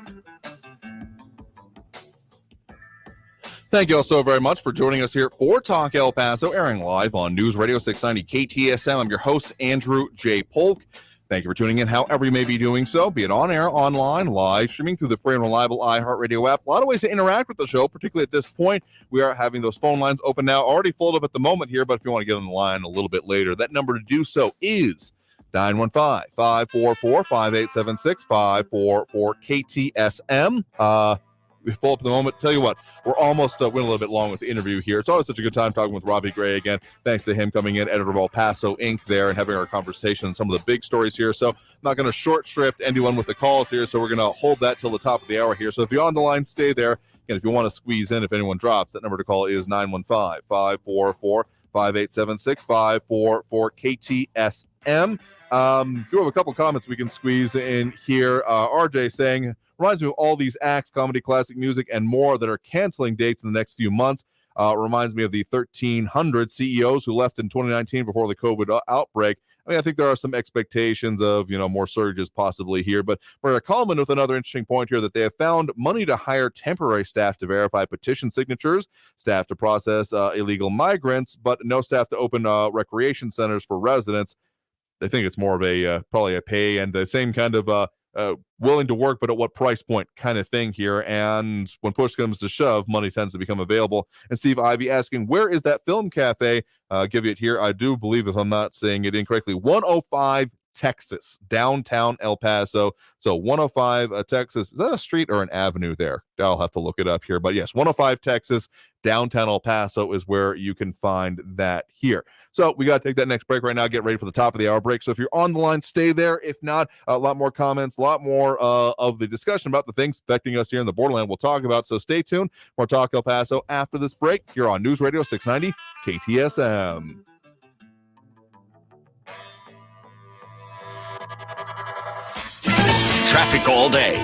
Thank you all so very much for joining us here for Talk El Paso, airing live on News Radio 690 KTSM. I'm your host, Andrew J. Polk. Thank you for tuning in however you may be doing so, be it on air, online, live, streaming through the free and reliable iHeartRadio app. A lot of ways to interact with the show, particularly at this point. We are having those phone lines open now, already filled up at the moment here, but if you want to get on the line a little bit later, that number to do so is 915-544-5876, 544-KTSM. We full up at the moment. Tell you what, we're almost went a little bit long with the interview here. It's always such a good time talking with Robbie Gray again. Thanks to him coming in, editor of El Paso Inc. there, and having our conversation on some of the big stories here. So I'm not going to short shrift anyone with the calls here, so we're going to hold that till the top of the hour here. So if you're on the line, stay there. And if you want to squeeze in, if anyone drops, that number to call is 915-544-5876, 544-KTSM. Do have a couple comments we can squeeze in here. RJ saying, reminds me of all these acts, comedy, classic music, and more that are canceling dates in the next few months. Reminds me of the 1,300 CEOs who left in 2019 before the COVID outbreak. I mean, I think there are some expectations of, more surges possibly here, but we're going to call in with another interesting point here that they have found money to hire temporary staff to verify petition signatures, staff to process illegal migrants, but no staff to open recreation centers for residents. They think it's more of a probably a pay and the same kind of willing to work, but at what price point kind of thing here. And when push comes to shove, money tends to become available. And Steve Ivy asking, where is that film cafe? Give you it here. I do believe, if I'm not saying it incorrectly, 105 Texas, downtown El Paso. So 105 Texas, is that a street or an avenue there? I'll have to look it up here. But yes, 105 Texas, downtown El Paso is where you can find that here. So we got to take that next break right now. Get ready for the top of the hour break. So if you're on the line, stay there. If not, a lot more comments, a lot more of the discussion about the things affecting us here in the Borderland we'll talk about. So stay tuned. More Talk El Paso after this break here on News Radio 690 KTSM. Traffic all day.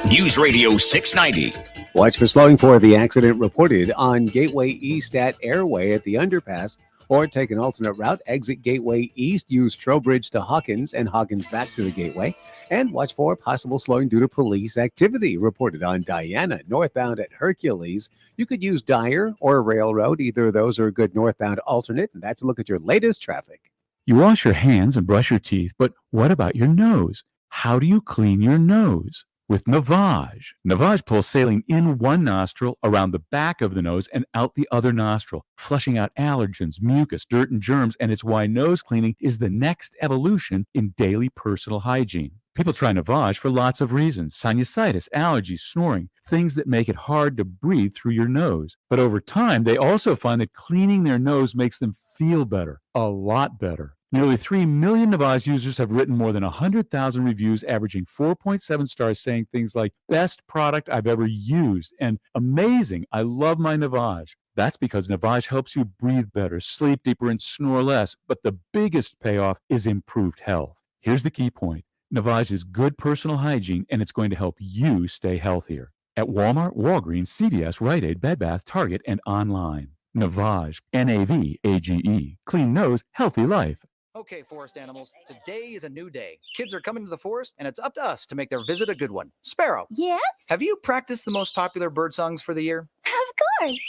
News Radio 690. Watch for slowing for the accident reported on Gateway East at Airway at the underpass, or take an alternate route. Exit Gateway East, use Trowbridge to Hawkins and Hawkins back to the Gateway. And watch for possible slowing due to police activity reported on Diana, northbound at Hercules. You could use Dyer or Railroad. Either of those are a good northbound alternate. And that's a look at your latest traffic. You wash your hands and brush your teeth, but what about your nose? How do you clean your nose? With Navage. Navage pulls saline in one nostril, around the back of the nose, and out the other nostril, flushing out allergens, mucus, dirt, and germs, and it's why nose cleaning is the next evolution in daily personal hygiene. People try Navage for lots of reasons: sinusitis, allergies, snoring, things that make it hard to breathe through your nose. But over time, they also find that cleaning their nose makes them feel better, a lot better. Nearly 3 million Navage users have written more than 100,000 reviews, averaging 4.7 stars, saying things like, best product I've ever used, and amazing, I love my Navage. That's because Navage helps you breathe better, sleep deeper, and snore less. But the biggest payoff is improved health. Here's the key point. Navage is good personal hygiene, and it's going to help you stay healthier. At Walmart, Walgreens, CVS, Rite Aid, Bed Bath, Target, and online. Navage, Navage. Clean nose, healthy life. Okay, forest animals, today is a new day. Kids are coming to the forest, and it's up to us to make their visit a good one. Sparrow. Yes? Have you practiced the most popular bird songs for the year? Of course.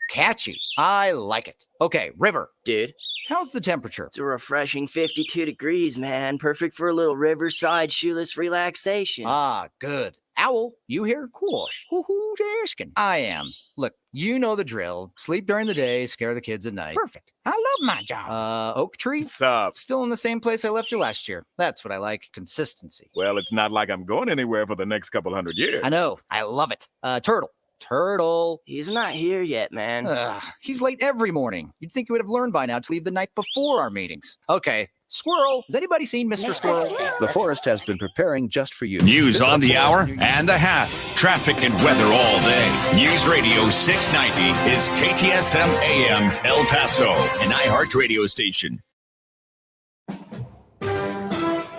Catchy. I like it. Okay, River. Dude. How's the temperature? It's a refreshing 52 degrees, man. Perfect for a little riverside shoeless relaxation. Ah, good. Owl, you here? Course. Who's asking? I am. Look, you know the drill. Sleep during the day, scare the kids at night. Perfect. I love my job. Oak Tree? What's up? Still in the same place I left you last year. That's what I like. Consistency. Well, it's not like I'm going anywhere for the next couple hundred years. I know. I love it. Turtle. He's not here yet, man. He's late every morning. You'd think you would have learned by now to leave the night before our meetings. Okay. Squirrel. Has anybody seen Mr. Squirrel? The forest has been preparing just for you. News on the hour and a half. Traffic and weather all day. News Radio 690 is KTSM AM El Paso, an iHeartRadio station.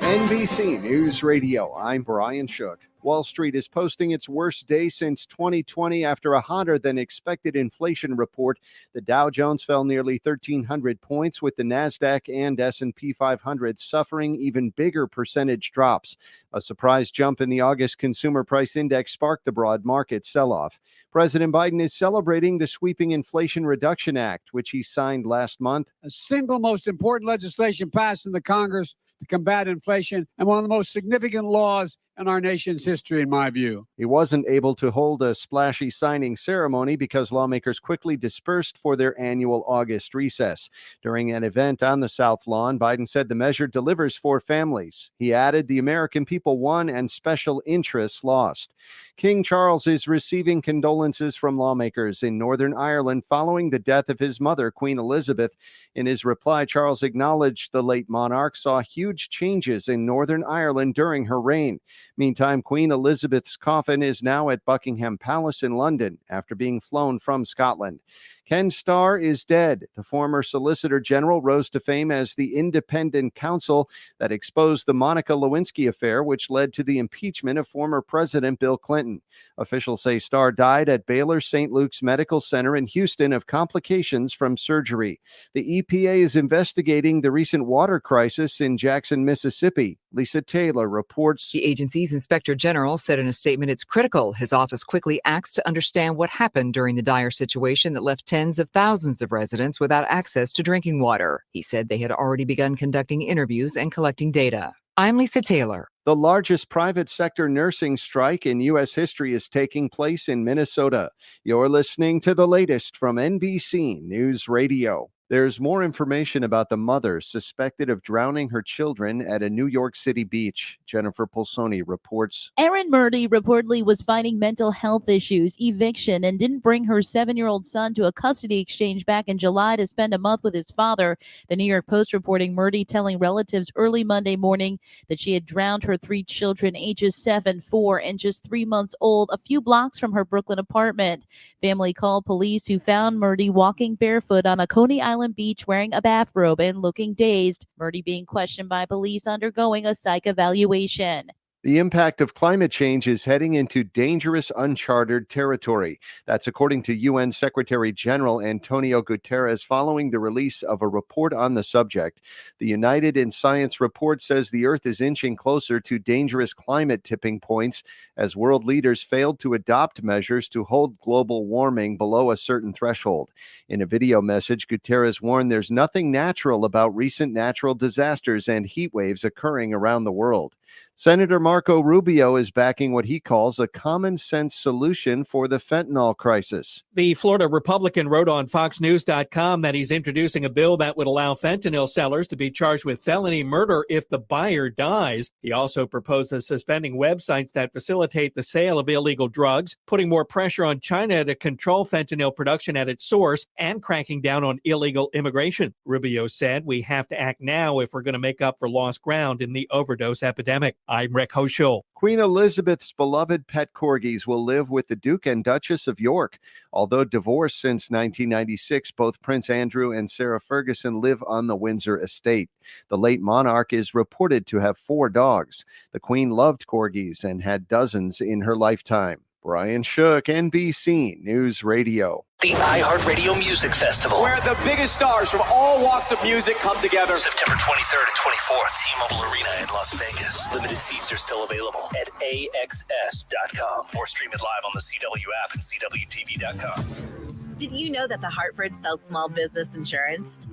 NBC News Radio, I'm Brian Shook. Wall Street is posting its worst day since 2020 after a hotter than expected inflation report. The Dow Jones fell nearly 1,300 points, with the NASDAQ and S&P 500 suffering even bigger percentage drops. A surprise jump in the August Consumer Price Index sparked the broad market sell-off. President Biden is celebrating the sweeping Inflation Reduction Act, which he signed last month. The single most important legislation passed in the Congress to combat inflation, and one of the most significant laws in our nation's history, in my view. He wasn't able to hold a splashy signing ceremony because lawmakers quickly dispersed for their annual August recess. During an event on the South Lawn, Biden said the measure delivers for families. He added the American people won and special interests lost. King Charles is receiving condolences from lawmakers in Northern Ireland following the death of his mother, Queen Elizabeth. In his reply, Charles acknowledged the late monarch saw huge changes in Northern Ireland during her reign. Meantime, Queen Elizabeth's coffin is now at Buckingham Palace in London after being flown from Scotland. Ken Starr is dead. The former Solicitor General rose to fame as the independent counsel that exposed the Monica Lewinsky affair, which led to the impeachment of former President Bill Clinton. Officials say Starr died at Baylor St. Luke's Medical Center in Houston of complications from surgery. The EPA is investigating the recent water crisis in Jackson, Mississippi. Lisa Taylor reports. The agency's inspector general said in a statement it's critical his office quickly acts to understand what happened during the dire situation that left tens of thousands of residents without access to drinking water. He said they had already begun conducting interviews and collecting data. I'm Lisa Taylor. The largest private sector nursing strike in U.S. history is taking place in Minnesota. You're listening to the latest from NBC News Radio. There's more information about the mother suspected of drowning her children at a New York City beach. Jennifer Polsoni reports. Erin Murdy reportedly was fighting mental health issues, eviction, and didn't bring her 7-year-old son to a custody exchange back in July to spend a month with his father. The New York Post reporting Murdy telling relatives early Monday morning that she had drowned her 3 children, ages 7, 4, and just 3 months old, a few blocks from her Brooklyn apartment. Family called police, who found Murdy walking barefoot on a Coney Island beach wearing a bathrobe and looking dazed. Murdy being questioned by police, undergoing a psych evaluation. The impact of climate change is heading into dangerous, uncharted territory. That's according to UN Secretary General Antonio Guterres following the release of a report on the subject. The United in Science report says the Earth is inching closer to dangerous climate tipping points as world leaders failed to adopt measures to hold global warming below a certain threshold. In a video message, Guterres warned there's nothing natural about recent natural disasters and heat waves occurring around the world. Senator Marco Rubio is backing what he calls a common sense solution for the fentanyl crisis. The Florida Republican wrote on FoxNews.com that he's introducing a bill that would allow fentanyl sellers to be charged with felony murder if the buyer dies. He also proposes suspending websites that facilitate the sale of illegal drugs, putting more pressure on China to control fentanyl production at its source, and cracking down on illegal immigration. Rubio said, "We have to act now if we're going to make up for lost ground in the overdose epidemic." I'm Rick Hoschel. Queen Elizabeth's beloved pet corgis will live with the Duke and Duchess of York. Although divorced since 1996, both Prince Andrew and Sarah Ferguson live on the Windsor estate. The late monarch is reported to have 4 dogs. The Queen loved corgis and had dozens in her lifetime. Brian Shook, NBC News Radio. The iHeartRadio Music Festival, where the biggest stars from all walks of music come together. September 23rd and 24th, T-Mobile Arena in Las Vegas. Limited seats are still available at AXS.com or stream it live on the CW app and CWTV.com. Did you know that the Hartford sells small business insurance?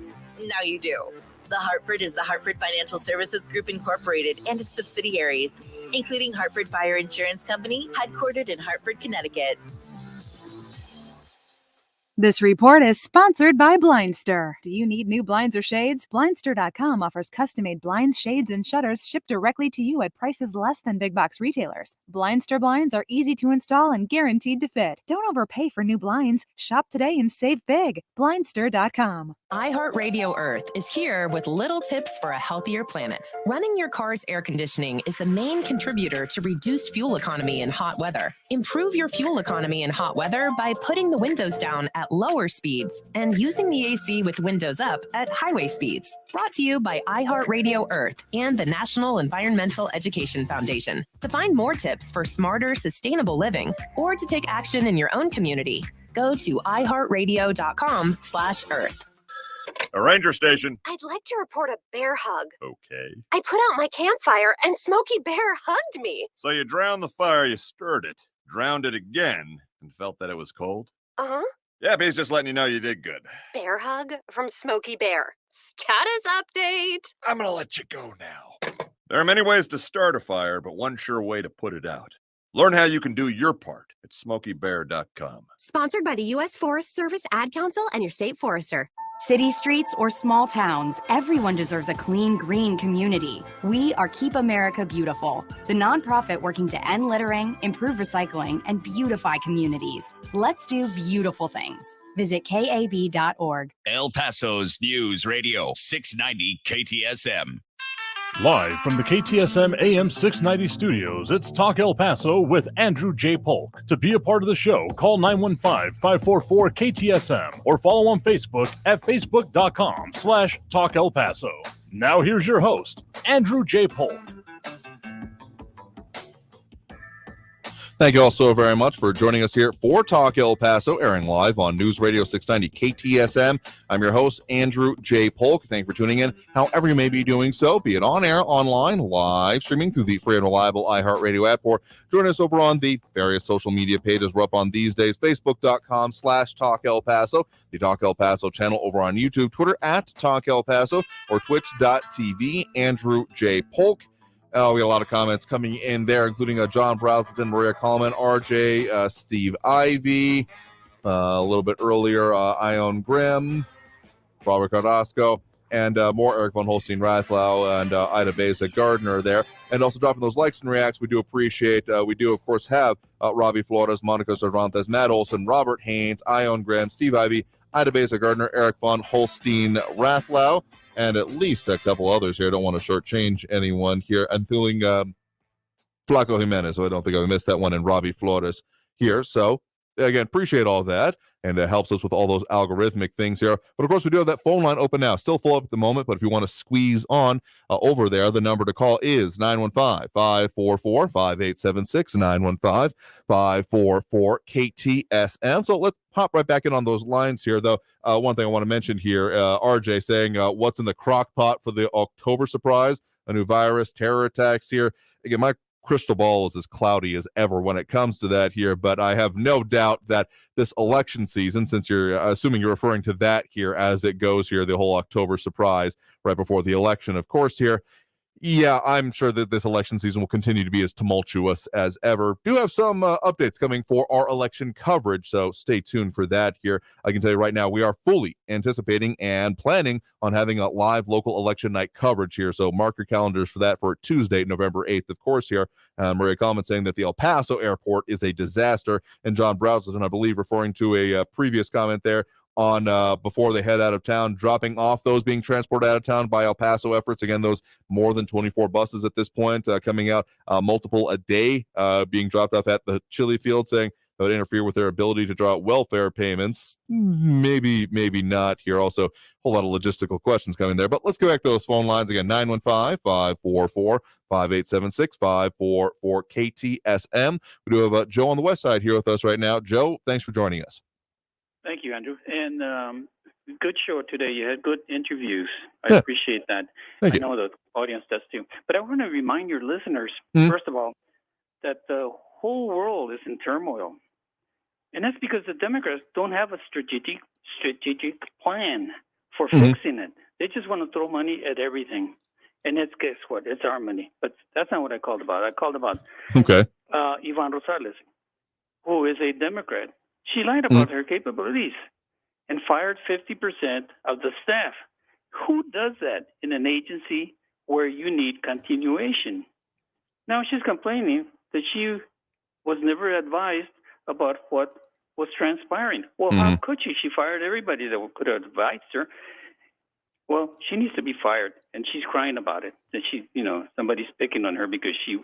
Now you do. The Hartford is the Hartford Financial Services Group Incorporated and its subsidiaries, including Hartford Fire Insurance Company, headquartered in Hartford, Connecticut. This report is sponsored by Blindster. Do you need new blinds or shades? Blindster.com offers custom-made blinds, shades, and shutters shipped directly to you at prices less than big box retailers. Blindster blinds are easy to install and guaranteed to fit. Don't overpay for new blinds. Shop today and save big. Blindster.com. iHeartRadio Earth is here with little tips for a healthier planet. Running your car's air conditioning is the main contributor to reduced fuel economy in hot weather. Improve your fuel economy in hot weather by putting the windows down at lower speeds and using the AC with windows up at highway speeds. Brought to you by iHeartRadio Earth and the National Environmental Education Foundation. To find more tips for smarter, sustainable living or to take action in your own community, go to iHeartRadio.com/earth. A ranger station. I'd like to report a bear hug. Okay. I put out my campfire and Smokey Bear hugged me. So you drowned the fire, you stirred it, drowned it again, and felt that it was cold? Uh-huh. Yeah, he's just letting you know you did good. Bear hug from Smokey Bear. Status update. I'm gonna let you go now. There are many ways to start a fire, but one sure way to put it out. Learn how you can do your part at SmokeyBear.com. Sponsored by the U.S. Forest Service Ad Council and your state forester. City streets or small towns, everyone deserves a clean, green community. We are Keep America Beautiful, the nonprofit working to end littering, improve recycling, and beautify communities. Let's do beautiful things. Visit KAB.org. El Paso's News Radio 690 KTSM. Live from the KTSM AM 690 studios, it's Talk El Paso with Andrew J. Polk. To be a part of the show, call 915-544-KTSM or follow on Facebook at facebook.com/Talk El Paso. Now here's your host, Andrew J. Polk. Thank you all so very much for joining us here for Talk El Paso, airing live on News Radio 690 KTSM. I'm your host, Andrew J. Polk. Thank you for tuning in, however you may be doing so, be it on air, online, live streaming through the free and reliable iHeartRadio app, or join us over on the various social media pages we're up on these days, facebook.com/Talk El Paso, the Talk El Paso channel over on YouTube, Twitter at Talk El Paso, or twitch.tv, Andrew J. Polk. We got a lot of comments coming in there, including John Browston, Maria Coleman, RJ, Steve Ivy, a little bit earlier, Ione Grimm, Robert Carrasco, and more Eric von Holstein Rathlau and Ida Beza Gardner there. And also dropping those likes and reacts, we do appreciate. We do, of course, have Robbie Flores, Monica Cervantes, Matt Olson, Robert Haynes, Ione Grimm, Steve Ivy, Ida Beza Gardner, Eric von Holstein Rathlau, and at least a couple others here. I don't want to shortchange anyone here. I'm feeling Flaco Jimenez, so I don't think I missed that one, and Robbie Flores here. So, again, appreciate all that, and it helps us with all those algorithmic things here. But, of course, we do have that phone line open now. Still full up at the moment, but if you want to squeeze on over there, the number to call is 915-544-5876, 915-544-KTSM. So let's hop right back in on those lines here, though. One thing I want to mention here, RJ saying, what's in the crock pot for the October surprise? A new virus, terror attacks here. Again, my crystal ball is as cloudy as ever when it comes to that here, but I have no doubt that this election season, since you're assuming you're referring to that here as it goes here, the whole October surprise right before the election, of course, here. Yeah, I'm sure that this election season will continue to be as tumultuous as ever. Do have some updates coming for our election coverage, so stay tuned for that here. I can tell you right now, we are fully anticipating and planning on having a live local election night coverage here, so mark your calendars for that for Tuesday, November 8th, of course, here. Maria Coleman saying that the El Paso airport is a disaster, and John Browston, I believe, referring to a previous comment there on before they head out of town, dropping off those being transported out of town by El Paso efforts. Again, those more than 24 buses at this point coming out, multiple a day being dropped off at the Chili Field, saying that would interfere with their ability to draw out welfare payments. Maybe not here. Also, a whole lot of logistical questions coming there. But let's go back to those phone lines again, 915-544-5876, 544-KTSM. We do have Joe on the west side here with us right now. Joe, thanks for joining us. Thank you, Andrew. And good show today. You had good interviews. I appreciate that. I know the audience does too. But I want to remind your listeners, first of all, that the whole world is in turmoil. And that's because the Democrats don't have a strategic plan for fixing it. They just want to throw money at everything. And it's, guess what? It's our money. But that's not what I called about. I called about Okay. Yvonne Rosales, who is a Democrat. She lied about her capabilities and fired 50% of the staff. Who does that in an agency where you need continuation? Now she's complaining that she was never advised about what was transpiring. Well, how could she? She fired everybody that could have advised her. Well, she needs to be fired, and she's crying about it. That somebody's picking on her because she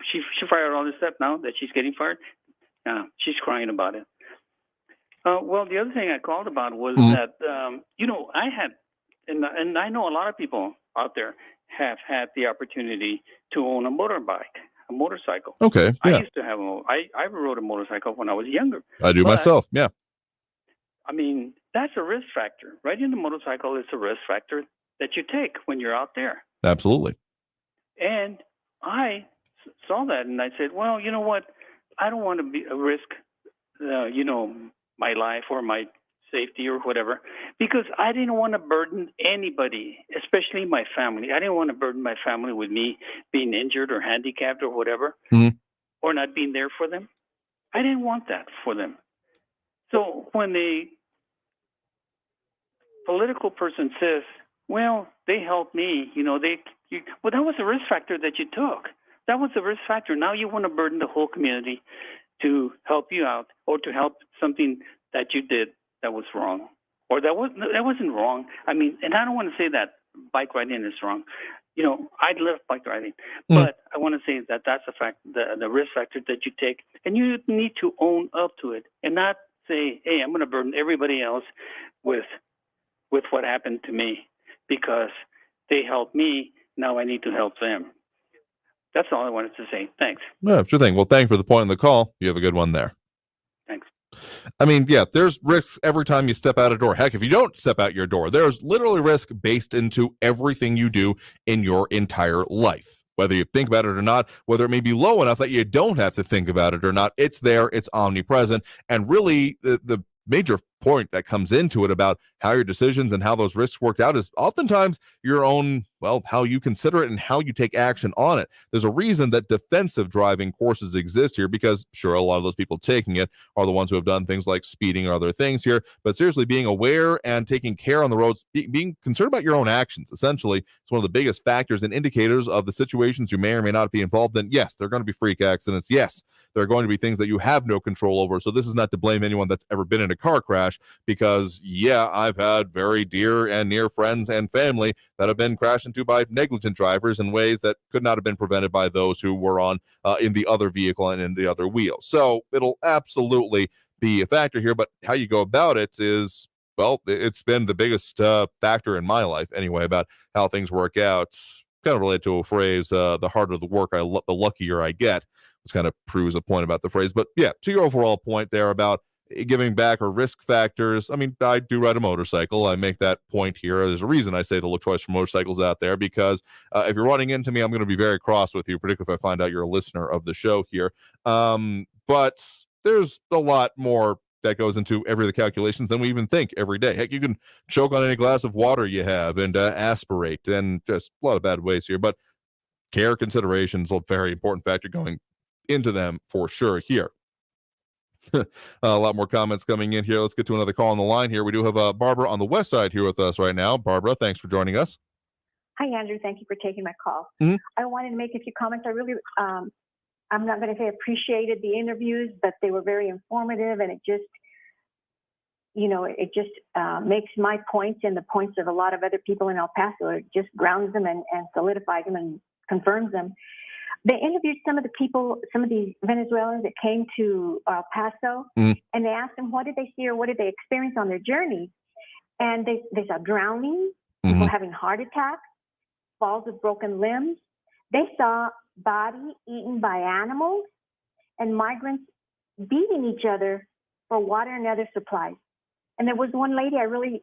fired all this stuff now that she's getting fired. She's crying about it. Well, the other thing I called about was that I had, and I know a lot of people out there have had the opportunity to own a motorcycle. Okay. Yeah. I used to have I rode a motorcycle when I was younger. I do myself. Yeah. I mean, that's a risk factor. Riding a motorcycle is a risk factor that you take when you're out there. Absolutely. And I saw that and I said, well, you know what? I don't want to be a risk, my life or my safety or whatever, because I didn't want to burden anybody, especially my family. I didn't want to burden my family with me being injured or handicapped or whatever, or not being there for them. I didn't want that for them. So when a political person says, well, they helped me, well, that was a risk factor that you took. That was a risk factor. Now you want to burden the whole community to help you out or to help something that you did that was wrong, or that wasn't wrong. I mean, and I don't want to say that bike riding is wrong. I love bike riding, but I want to say that that's a fact, the risk factor that you take, and you need to own up to it and not say, hey, I'm going to burden everybody else with what happened to me because they helped me. Now I need to help them. That's all I wanted to say. Thanks. Yeah, sure thing. Well, thank you for the point in the call. You have a good one there. Thanks. I mean, yeah, there's risks every time you step out a door. Heck, if you don't step out your door, there's literally risk based into everything you do in your entire life. Whether you think about it or not, whether it may be low enough that you don't have to think about it or not, it's there, it's omnipresent. And really, the major point that comes into it about how your decisions and how those risks worked out is oftentimes your own, how you consider it and how you take action on it. There's a reason that defensive driving courses exist here because, sure, a lot of those people taking it are the ones who have done things like speeding or other things here. But seriously, being aware and taking care on the roads, being concerned about your own actions, essentially, it's one of the biggest factors and indicators of the situations you may or may not be involved in. Yes, there are going to be freak accidents. Yes, there are going to be things that you have no control over. So this is not to blame anyone that's ever been in a car crash because, yeah, I've had very dear and near friends and family that have been crashed into by negligent drivers in ways that could not have been prevented by those who were on in the other vehicle and in the other wheel. So it'll absolutely be a factor here, but how you go about it is, it's been the biggest factor in my life anyway about how things work out. Kind of related to a phrase, the harder the work, the luckier I get, which kind of proves a point about the phrase. But yeah, to your overall point there about giving back or risk factors. I mean, I do ride a motorcycle. I make that point here. There's a reason I say to look twice for motorcycles out there because if you're running into me, I'm going to be very cross with you, particularly if I find out you're a listener of the show here. But there's a lot more that goes into every of the calculations than we even think every day. Heck, you can choke on any glass of water you have and aspirate and just a lot of bad ways here. But care considerations are a very important factor going into them for sure here. A lot more comments coming in here. Let's get to another call on the line here. We do have Barbara on the west side here with us right now. Barbara, thanks for joining us. Hi, Andrew. Thank you for taking my call. I wanted to make a few comments. I really, I'm not going to say appreciated the interviews, but they were very informative, and it just, makes my points and the points of a lot of other people in El Paso. It just grounds them and solidifies them and confirms them. They interviewed some of the people, some of these Venezuelans that came to El Paso, and they asked them what did they see or what did they experience on their journey. And they saw drowning, people having heart attacks, falls with broken limbs. They saw body eaten by animals and migrants beating each other for water and other supplies. And there was one lady,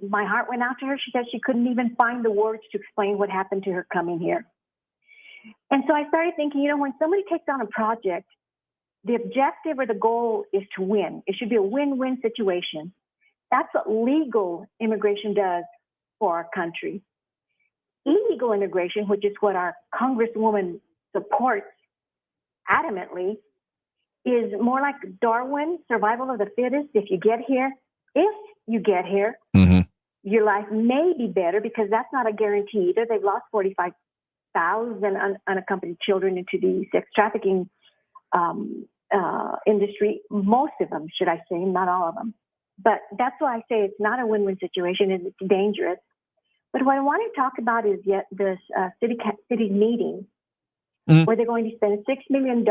my heart went out to her. She said she couldn't even find the words to explain what happened to her coming here. And so I started thinking, when somebody takes on a project, the objective or the goal is to win. It should be a win-win situation. That's what legal immigration does for our country. illegal immigration, which is what our Congresswoman supports adamantly, is more like Darwin, survival of the fittest. If you get here, your life may be better, because that's not a guarantee either. They've lost 45,000 unaccompanied children into the sex trafficking industry. Most of them, should I say, not all of them. But that's why I say it's not a win-win situation, and it's dangerous. But what I want to talk about is yet this city meeting where they're going to spend $6 million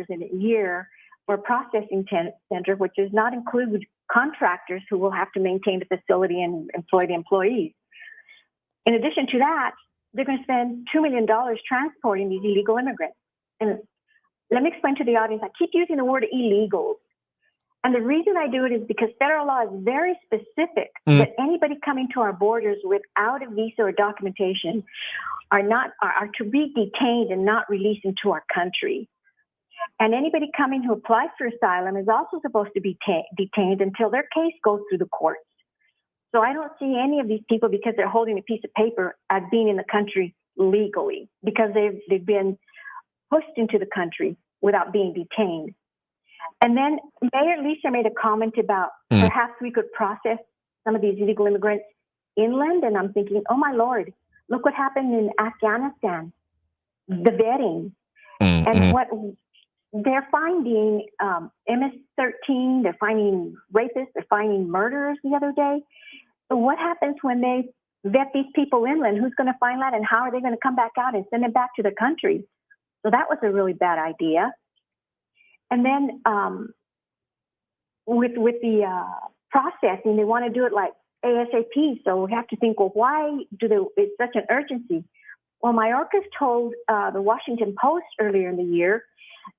in a year for a processing center, which does not include contractors who will have to maintain the facility and employ the employees. In addition to that, they're going to spend $2 million transporting these illegal immigrants. And let me explain to the audience, I keep using the word illegals. And the reason I do it is because federal law is very specific that anybody coming to our borders without a visa or documentation are to be detained and not released into our country. And anybody coming who applies for asylum is also supposed to be detained until their case goes through the courts. So I don't see any of these people, because they're holding a piece of paper, as being in the country legally, because they've been pushed into the country without being detained. And then Mayor Lisa made a comment about perhaps we could process some of these illegal immigrants inland. And I'm thinking, oh my Lord, look what happened in Afghanistan, the vetting, and what they're finding MS-13, they're finding rapists, they're finding murderers the other day. So what happens when they vet these people inland? Who's going to find that, and how are they going to come back out and send them back to the country? So that was a really bad idea. And then with the processing, they want to do it like ASAP. So we have to think, well, why it's such an urgency? Well, Mayorkas told the Washington Post earlier in the year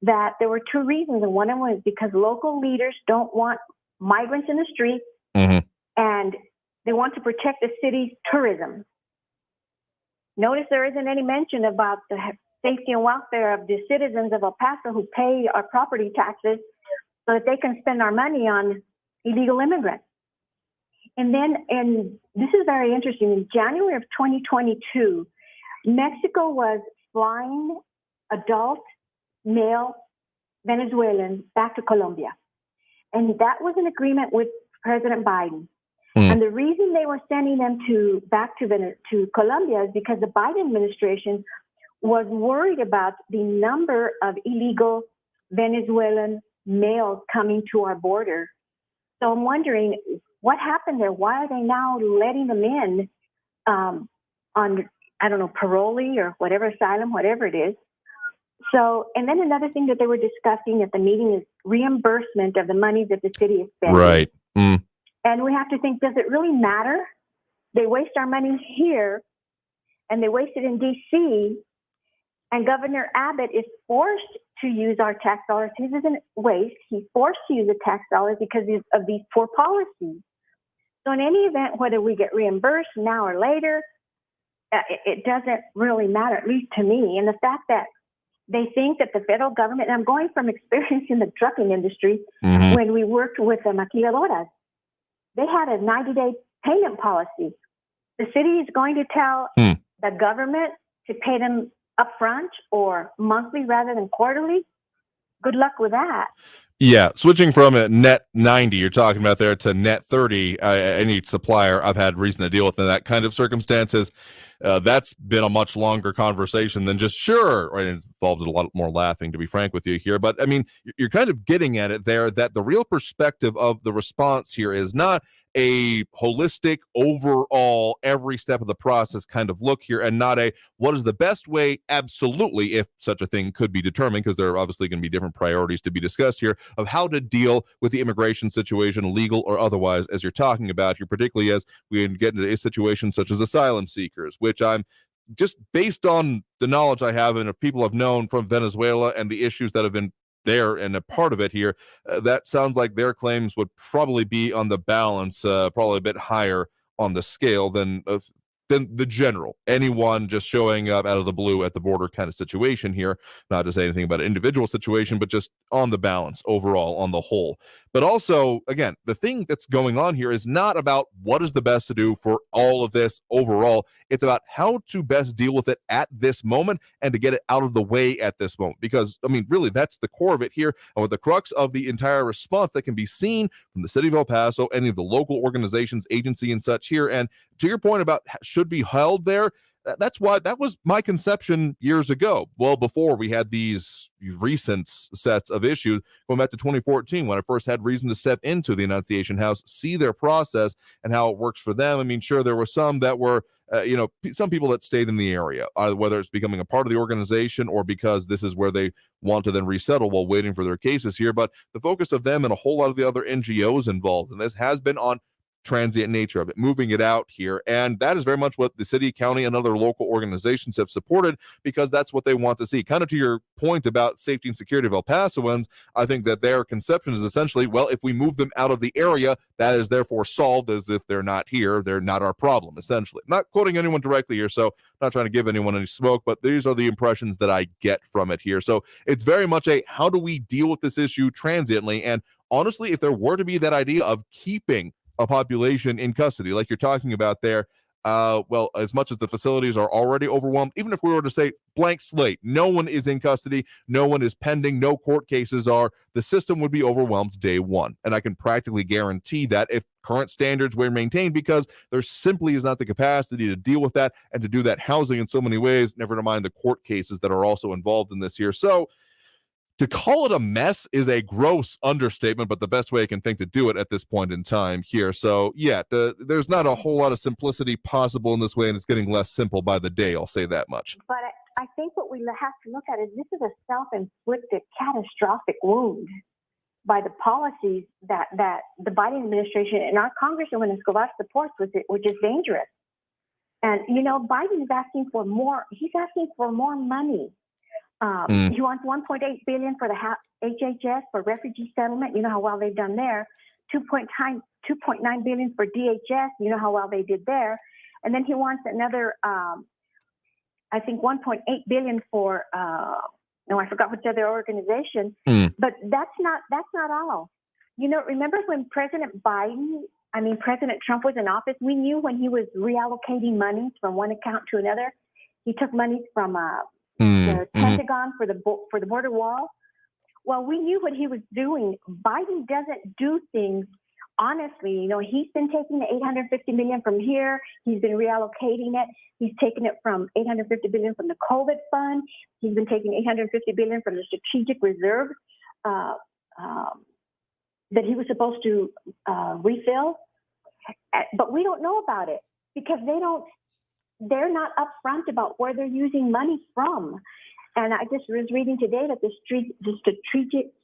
that there were two reasons. And one of them was because local leaders don't want migrants in the streets, and they want to protect the city's tourism. Notice there isn't any mention about the safety and welfare of the citizens of El Paso who pay our property taxes so that they can spend our money on illegal immigrants. And this is very interesting. In January of 2022, Mexico was flying adult male Venezuelans back to Colombia. And that was an agreement with President Biden. And the reason they were sending them back to Colombia is because the Biden administration was worried about the number of illegal Venezuelan males coming to our border. So I'm wondering what happened there. Why are they now letting them in on, I don't know, parolee or whatever, asylum, whatever it is. So, and then another thing that they were discussing at the meeting is reimbursement of the money that the city is spending. Right. And we have to think, does it really matter? They waste our money here, and they waste it in D.C., and Governor Abbott is forced to use our tax dollars. His isn't waste. He's forced to use the tax dollars because of these poor policies. So in any event, whether we get reimbursed now or later, it doesn't really matter, at least to me. And the fact that they think that the federal government, and I'm going from experience in the trucking industry, when we worked with the maquiladoras, they had a 90-day payment policy. The city is going to tell the government to pay them upfront or monthly rather than quarterly. Good luck with that. Yeah, switching from a net 90 you're talking about there to net 30, any supplier I've had reason to deal with in that kind of circumstances, that's been a much longer conversation than just sure, right? It's involved in a lot more laughing, to be frank with you here. But I mean, you're kind of getting at it there, that the real perspective of the response here is not a holistic, overall, every step of the process kind of look here, and not a what is the best way, absolutely, if such a thing could be determined, because there are obviously going to be different priorities to be discussed here, of how to deal with the immigration situation, legal or otherwise, as you're talking about here, particularly as we get into a situation such as asylum seekers, which I'm just based on the knowledge I have and of people I've known from Venezuela and the issues that have been there and a part of it here, that sounds like their claims would probably be on the balance, probably a bit higher on the scale than than the general, anyone just showing up out of the blue at the border kind of situation here. Not to say anything about an individual situation, but just on the balance overall, on the whole. But also, again, the thing that's going on here is not about what is the best to do for all of this overall. It's about how to best deal with it at this moment and to get it out of the way at this moment. Because, I mean, really, that's the core of it here. And with the crux of the entire response that can be seen from the city of El Paso, any of the local organizations, agency and such here. And to your point about should be held there, that's why that was my conception years ago. Well, before we had these recent sets of issues going back to 2014, when I first had reason to step into the Annunciation House, see their process and how it works for them. I mean, sure, there were some that were, some people that stayed in the area, whether it's becoming a part of the organization or because this is where they want to then resettle while waiting for their cases here. But the focus of them and a whole lot of the other NGOs involved in this has been on transient nature of it, moving it out here. And that is very much what the city, county, and other local organizations have supported, because that's what they want to see. Kind of to your point about safety and security of El Pasoans, I think that their conception is essentially, well, if we move them out of the area, that is therefore solved, as if they're not here, they're not our problem, essentially. Not quoting anyone directly here, so not trying to give anyone any smoke, but these are the impressions that I get from it here. So it's very much a, how do we deal with this issue transiently? And honestly, if there were to be that idea of keeping a population in custody, like you're talking about there, well, as much as the facilities are already overwhelmed, even if we were to say blank slate, no one is in custody, no one is pending, no court cases are, the system would be overwhelmed day one. And I can practically guarantee that if current standards were maintained, because there simply is not the capacity to deal with that and to do that housing in so many ways, never to mind the court cases that are also involved in this here. So to call it a mess is a gross understatement, but the best way I can think to do it at this point in time here. So, yeah, there's not a whole lot of simplicity possible in this way, and it's getting less simple by the day, I'll say that much. But I think what we have to look at is this is a self-inflicted catastrophic wound by the policies that the Biden administration and our Congresswoman Escobar supports, which is dangerous. And, Biden is asking for more. He's asking for more money. He wants $1.8 billion for the HHS for refugee settlement. You know how well they've done there. $2.9 billion for DHS. You know how well they did there. And then he wants another, I think, $1.8 billion for. I forgot which other organization. But that's not all. Remember when President Trump was in office? We knew when he was reallocating money from one account to another. He took money from the Pentagon for the border wall. Well, we knew what he was doing. Biden doesn't do things honestly. He's been taking the $850 million from here. He's been reallocating it. He's taken it from $850 billion from the COVID fund. He's been taking $850 billion from the strategic reserve that he was supposed to refill. But we don't know about it because they're not upfront about where they're using money from. And I just was reading today that the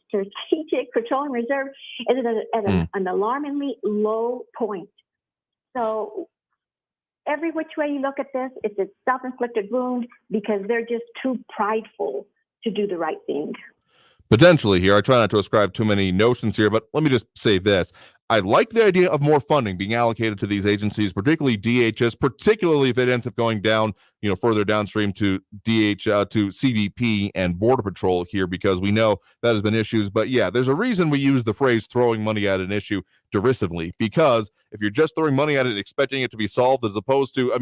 strategic petroleum reserve is at an alarmingly low point. So every which way you look at this, it's a self-inflicted wound because they're just too prideful to do the right thing. Potentially here, I try not to ascribe too many notions here, but let me just say this. I like the idea of more funding being allocated to these agencies, particularly DHS, particularly if it ends up going down, further downstream to to CBP and Border Patrol here, because we know that has been issues. But yeah, there's a reason we use the phrase throwing money at an issue derisively, because if you're just throwing money at it, expecting it to be solved, as opposed to,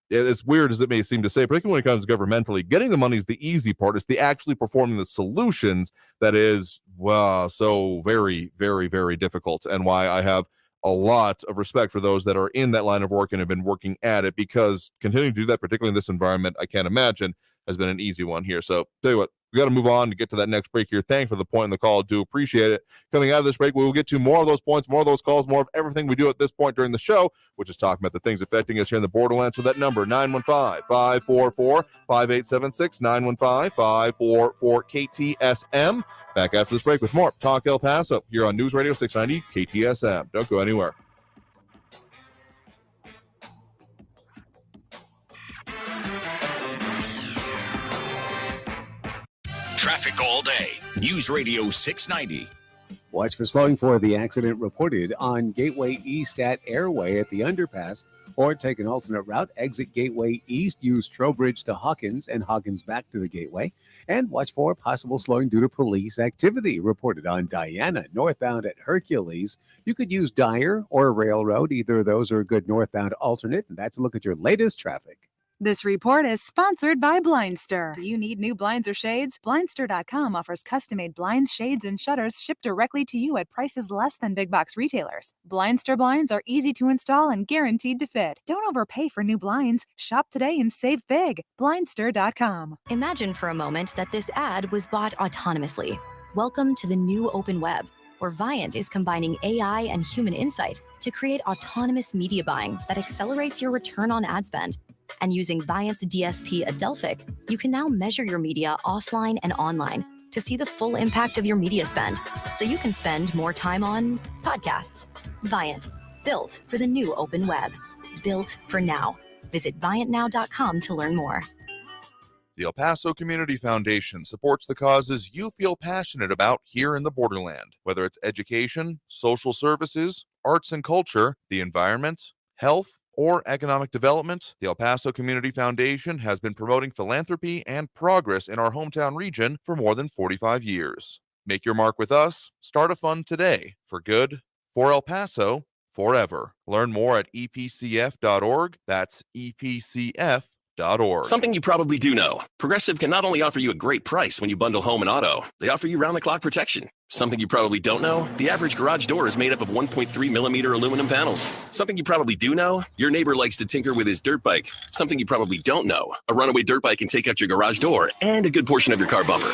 as weird as it may seem to say, particularly when it comes governmentally, getting the money is the easy part. It's the actually performing the solutions that is, so very, very, very difficult, and why I have a lot of respect for those that are in that line of work and have been working at it, because continuing to do that, particularly in this environment, I can't imagine has been an easy one here. So tell you what, we got to move on to get to that next break here. Thanks for the point in the call. Do appreciate it. Coming out of this break, we will get to more of those points, more of those calls, more of everything we do at this point during the show, which is talking about the things affecting us here in the Borderland. So that number, 915-544-5876, 915-544-KTSM. Back after this break with more Talk El Paso here on News Radio 690 KTSM. Don't go anywhere. Traffic all day. News Radio 690. Watch for slowing for the accident reported on Gateway East at Airway at the underpass Or take an alternate route, exit Gateway East, use Trowbridge to Hawkins and Hawkins back to the Gateway. And watch for possible slowing due to police activity reported on Diana, northbound at Hercules. You could use Dyer or Railroad. Either of those are a good northbound alternate. And that's a look at your latest traffic. This report is sponsored by Blindster. Do you need new blinds or shades? Blindster.com offers custom-made blinds, shades, and shutters shipped directly to you at prices less than big box retailers. Blindster blinds are easy to install and guaranteed to fit. Don't overpay for new blinds. Shop today and save big. Blindster.com. Imagine for a moment that this ad was bought autonomously. Welcome to the new open web, where Viant is combining AI and human insight to create autonomous media buying that accelerates your return on ad spend. And using Viant's DSP Adelphic, you can now measure your media offline and online to see the full impact of your media spend, so you can spend more time on podcasts. Viant, built for the new open web. Built for now. Visit ViantNow.com to learn more. The El Paso Community Foundation supports the causes you feel passionate about here in the Borderland, whether it's education, social services, arts and culture, the environment, health, or economic development. The El Paso Community Foundation has been promoting philanthropy and progress in our hometown region for more than 45 years. Make your mark with us. Start a fund today for good, for El Paso, forever. Learn more at epcf.org. That's epcf.org. Something you probably do know. Progressive can not only offer you a great price when you bundle home and auto, they offer you round-the-clock protection. Something you probably don't know, the average garage door is made up of 1.3 millimeter aluminum panels. Something you probably do know, your neighbor likes to tinker with his dirt bike. Something you probably don't know, a runaway dirt bike can take out your garage door and a good portion of your car bumper.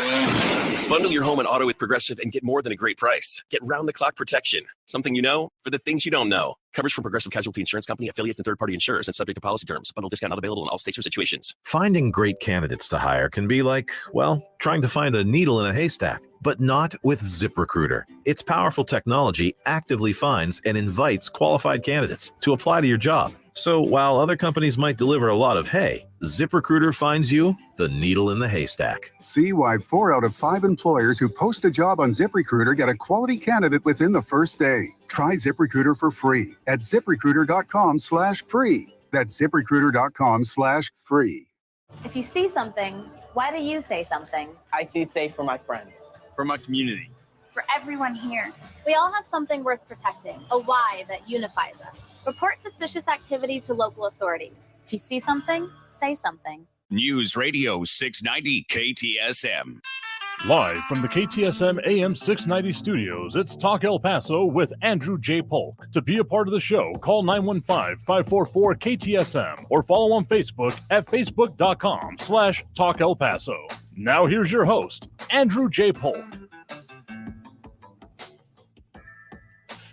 Bundle your home and auto with Progressive and get more than a great price. Get round-the-clock protection. Something you know for the things you don't know. Coverage from Progressive Casualty Insurance Company, affiliates, and third-party insurers and subject to policy terms. Bundle discount not available in all states or situations. Finding great candidates to hire can be like, well, trying to find a needle in a haystack, but not with ZipRecruiter. Its powerful technology actively finds and invites qualified candidates to apply to your job. So while other companies might deliver a lot of hay, ZipRecruiter finds you the needle in the haystack. See why 4 out of 5 employers who post a job on ZipRecruiter get a quality candidate within the first day. Try ZipRecruiter for free at ZipRecruiter.com/free. That's ZipRecruiter.com/free. If you see something, why do you say something? I see safe for my friends. For my community. For everyone here. We all have something worth protecting, a why that unifies us. Report suspicious activity to local authorities. If you see something, say something. News Radio 690 KTSM. Live from the KTSM AM 690 studios, it's Talk El Paso with Andrew J. Polk. To be a part of the show, call 915-544-KTSM or follow on Facebook at facebook.com/Talk El Paso. Now here's your host, Andrew J. Polk.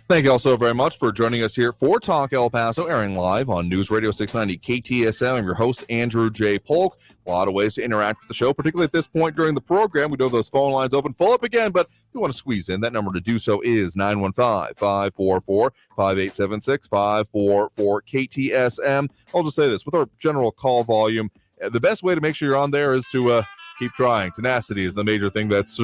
Thank you all so very much for joining us here for Talk El Paso, airing live on News Radio 690 KTSM. I'm your host, Andrew J. Polk. A lot of ways to interact with the show, particularly at this point during the program. We do have those phone lines open full up again, but if you want to squeeze in, that number to do so is 915-544-5876, 544-KTSM. I'll just say this, with our general call volume, the best way to make sure you're on there is to keep trying. Tenacity is the major thing that's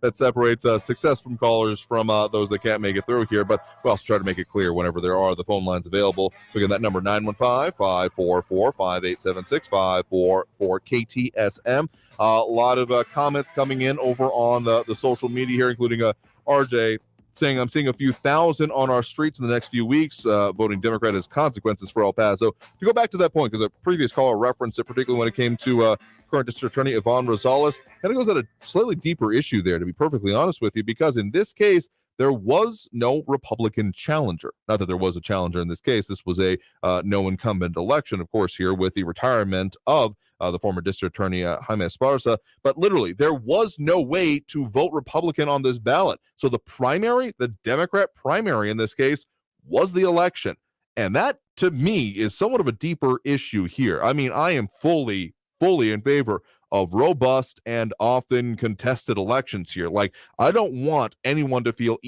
that separates success from callers from those that can't make it through here. But we also try to make it clear whenever there are the phone lines available. So again, that number 915-544-5876, 544-KTSM. A lot of comments coming in over on the social media here, including RJ saying, I'm seeing a few thousand on our streets in the next few weeks. Voting Democrat has consequences for El Paso. To go back to that point, because a previous caller referenced it, particularly when it came to current District Attorney Yvonne Rosales, kind of goes at a slightly deeper issue there, to be perfectly honest with you, because in this case, there was no Republican challenger. Not that there was a challenger in this case. This was a no incumbent election, of course, here with the retirement of the former District Attorney Jaime Esparza. But literally, there was no way to vote Republican on this ballot. So the primary, the Democrat primary in this case, was the election. And that, to me, is somewhat of a deeper issue here. I mean, I am fully in favor of robust and often contested elections here. Like, I don't want anyone to feel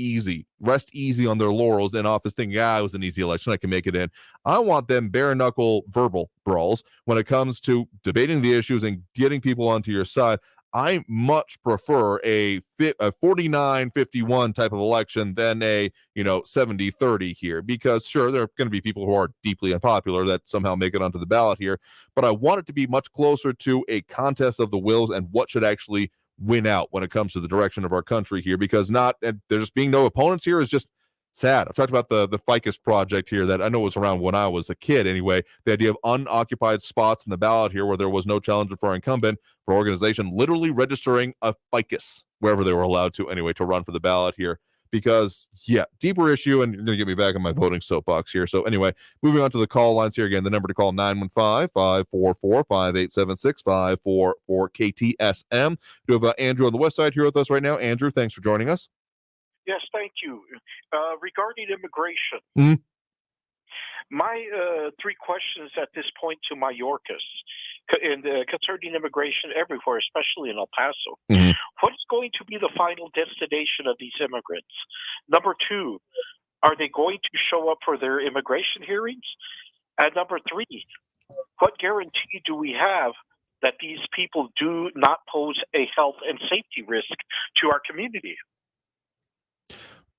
rest easy on their laurels in office thinking, it was an easy election, I can make it in. I want them bare-knuckle verbal brawls when it comes to debating the issues and getting people onto your side. I much prefer a 49-51 type of election than a 70-30 here, because sure, there are going to be people who are deeply unpopular that somehow make it onto the ballot here, but I want it to be much closer to a contest of the wills and what should actually win out when it comes to the direction of our country here, because there just being no opponents here is just sad. I've talked about the ficus project here that I know was around when I was a kid anyway. The idea of unoccupied spots in the ballot here where there was no challenger for incumbent, for organization literally registering a ficus wherever they were allowed to anyway to run for the ballot here. Because, yeah, deeper issue, and you're going to get me back on my voting soapbox here. So anyway, moving on to the call lines here again. The number to call, 915-544-5876, 544-KTSM. We have Andrew on the west side here with us right now. Andrew, thanks for joining us. Yes, thank you. Regarding immigration, my 3 questions at this point to Mayorkas concerning immigration everywhere, especially in El Paso. What is going to be the final destination of these immigrants? Number 2, are they going to show up for their immigration hearings? And number 3, what guarantee do we have that these people do not pose a health and safety risk to our community?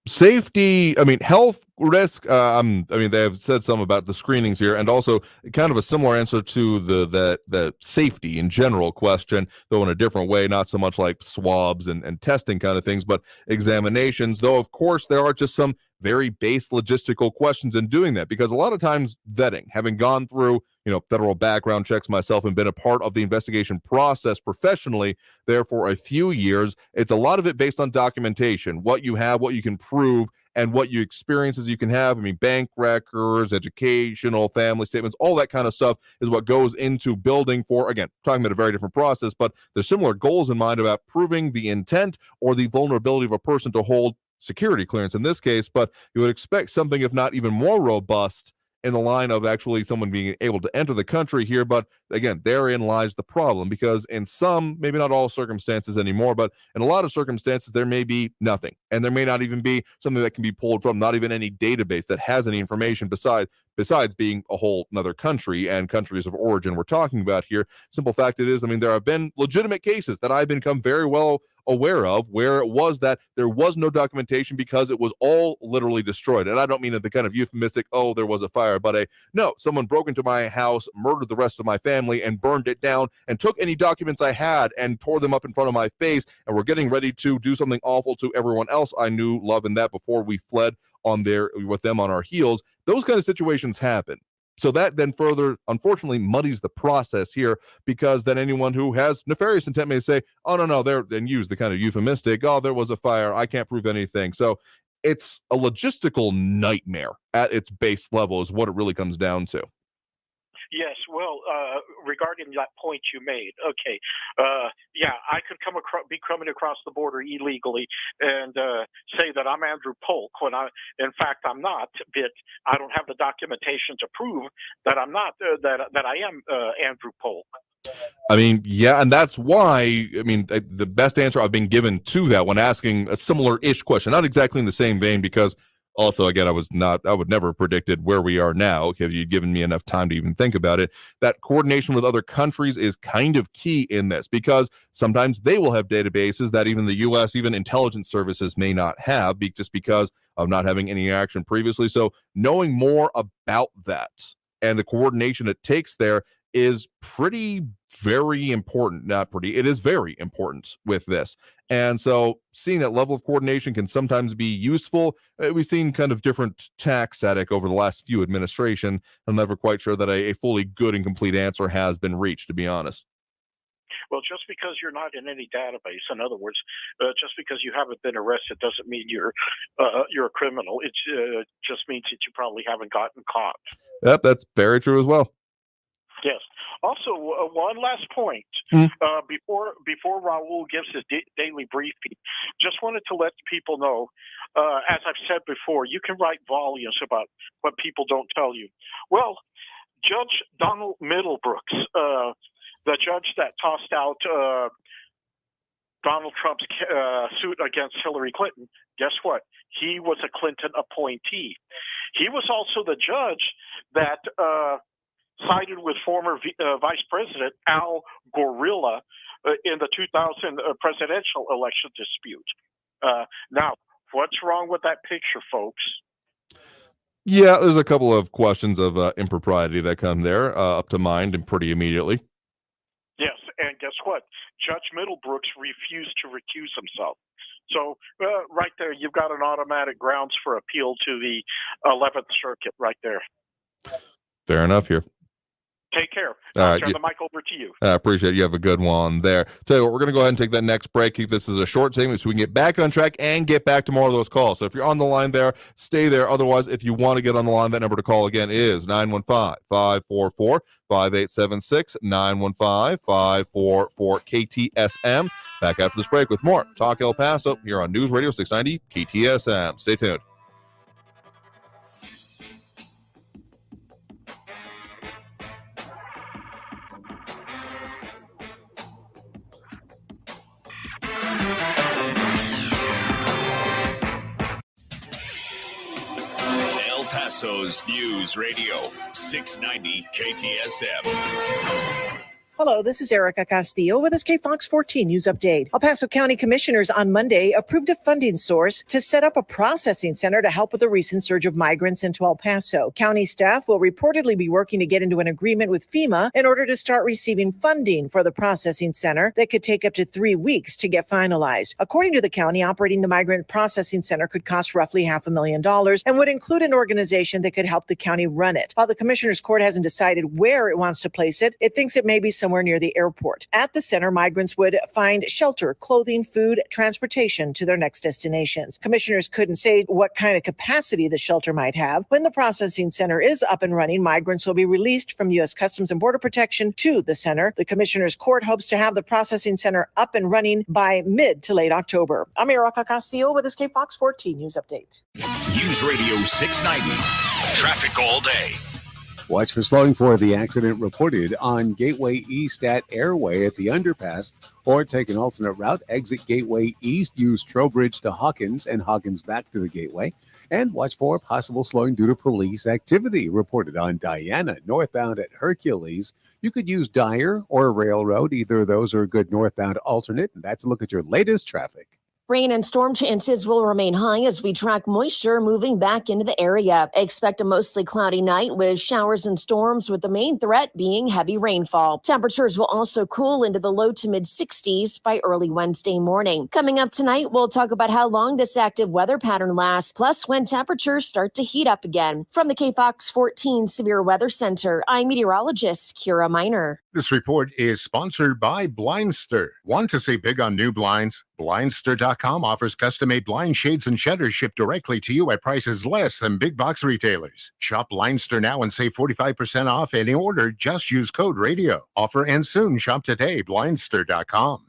Safety, health risk. They have said some about the screenings here, and also kind of a similar answer to the safety in general question, though in a different way, not so much like swabs and testing kind of things, but examinations. Though, of course, there are just some very base logistical questions in doing that, because a lot of times vetting, having gone through federal background checks myself and been a part of the investigation process professionally there for a few years, it's a lot of it based on documentation, what you have, what you can prove, and what you experiences you can have. Bank records, educational, family statements, all that kind of stuff is what goes into building for, again, talking about a very different process, but there's similar goals in mind about proving the intent or the vulnerability of a person to hold security clearance in this case, but you would expect something, if not even more robust, in the line of actually someone being able to enter the country here. But again, therein lies the problem, because in some, maybe not all circumstances anymore, but in a lot of circumstances, there may be nothing. And there may not even be something that can be pulled from, not even any database that has any information besides being a whole another country and countries of origin we're talking about here. Simple fact it is, there have been legitimate cases that I've become very well aware of where it was that there was no documentation because it was all literally destroyed. And I don't mean in the kind of euphemistic, oh, there was a fire, but someone broke into my house, murdered the rest of my family, and burned it down, and took any documents I had and tore them up in front of my face, and were getting ready to do something awful to everyone else I knew, love, and that before we fled with them on our heels. Those kind of situations happen. So that then further, unfortunately, muddies the process here, because then anyone who has nefarious intent may say, oh, no, and use the kind of euphemistic, oh, there was a fire, I can't prove anything. So it's a logistical nightmare at its base level is what it really comes down to. Yes, well, regarding that point you made, okay, I could be coming across the border illegally and say that I'm Andrew Polk when in fact, I'm not. But I don't have the documentation to prove that I'm not. That I am Andrew Polk. And that's why, the best answer I've been given to that when asking a similar-ish question, not exactly in the same vein, because also, again, I would never have predicted where we are now if you'd given me enough time to even think about it. That coordination with other countries is kind of key in this, because sometimes they will have databases that even the U.S., even intelligence services may not have, just because of not having any action previously. So knowing more about that and the coordination it takes there is very important. It is very important with this. And so seeing that level of coordination can sometimes be useful. We've seen kind of different tactics at it over the last few administrations. I'm never quite sure that a fully good and complete answer has been reached, to be honest. Well, just because you're not in any database, in other words, just because you haven't been arrested doesn't mean you're a criminal. It just means that you probably haven't gotten caught. Yep, that's very true as well. Yes. Also, one last point before Raul gives his daily briefing, just wanted to let people know, as I've said before, you can write volumes about what people don't tell you. Well, Judge Donald Middlebrooks, the judge that tossed out Donald Trump's suit against Hillary Clinton, guess what? He was a Clinton appointee. He was also the judge that sided with former Vice President Al Gorilla in the 2000 presidential election dispute. Now, what's wrong with that picture, folks? Yeah, there's a couple of questions of impropriety that come there up to mind and pretty immediately. Yes, and guess what? Judge Middlebrooks refused to recuse himself. So right there, you've got an automatic grounds for appeal to the 11th Circuit right there. Fair enough here. Take care. All I'll right, turn the mic over to you. I appreciate it. You have a good one there. Tell you what, we're going to go ahead and take that next break. Keep this as a short segment so we can get back on track and get back to more of those calls. So if you're on the line there, stay there. Otherwise, if you want to get on the line, that number to call again is 915-544-5876, 915-544-KTSM. Back after this break with more Talk El Paso here on News Radio 690 KTSM. Stay tuned. El Paso's News Radio 690 KTSM. Hello, this is Erica Castillo with this KFOX 14 News Update. El Paso County Commissioners on Monday approved a funding source to set up a processing center to help with the recent surge of migrants into El Paso. County staff will reportedly be working to get into an agreement with FEMA in order to start receiving funding for the processing center that could take up to 3 weeks to get finalized. According to the county, operating the migrant processing center could cost roughly $500,000 and would include an organization that could help the county run it. While the Commissioners Court hasn't decided where it wants to place it, it thinks it may be somewhere near the airport. At the center, migrants would find shelter, clothing, food, transportation to their next destinations. Commissioners couldn't say what kind of capacity the shelter might have. When the processing center is up and running, migrants will be released from U.S. Customs and Border Protection to the center. The Commissioners Court hopes to have the processing center up and running by mid to late October. I'm Erica Castillo with this KFOX 14 News Update. News Radio 690. Traffic all day. Watch for slowing for the accident reported on Gateway East at Airway at the underpass, or take an alternate route, exit Gateway East, use Trowbridge to Hawkins and Hawkins back to the Gateway, and watch for possible slowing due to police activity reported on Diana northbound at Hercules. You could use Dyer or Railroad. Either of those are a good northbound alternate, and that's a look at your latest traffic. Rain and storm chances will remain high as we track moisture moving back into the area. Expect a mostly cloudy night with showers and storms, with the main threat being heavy rainfall. Temperatures will also cool into the low to mid 60s by early Wednesday morning. Coming up tonight, we'll talk about how long this active weather pattern lasts, plus when temperatures start to heat up again. From the KFOX 14 Severe Weather Center, I'm meteorologist Kira Miner. This report is sponsored by Blindster. Want to save big on new blinds? Blindster.com offers custom-made blind shades and shutters shipped directly to you at prices less than big box retailers. Shop Blindster now and save 45% off any order. Just use code RADIO. Offer ends soon. Shop today. Blindster.com.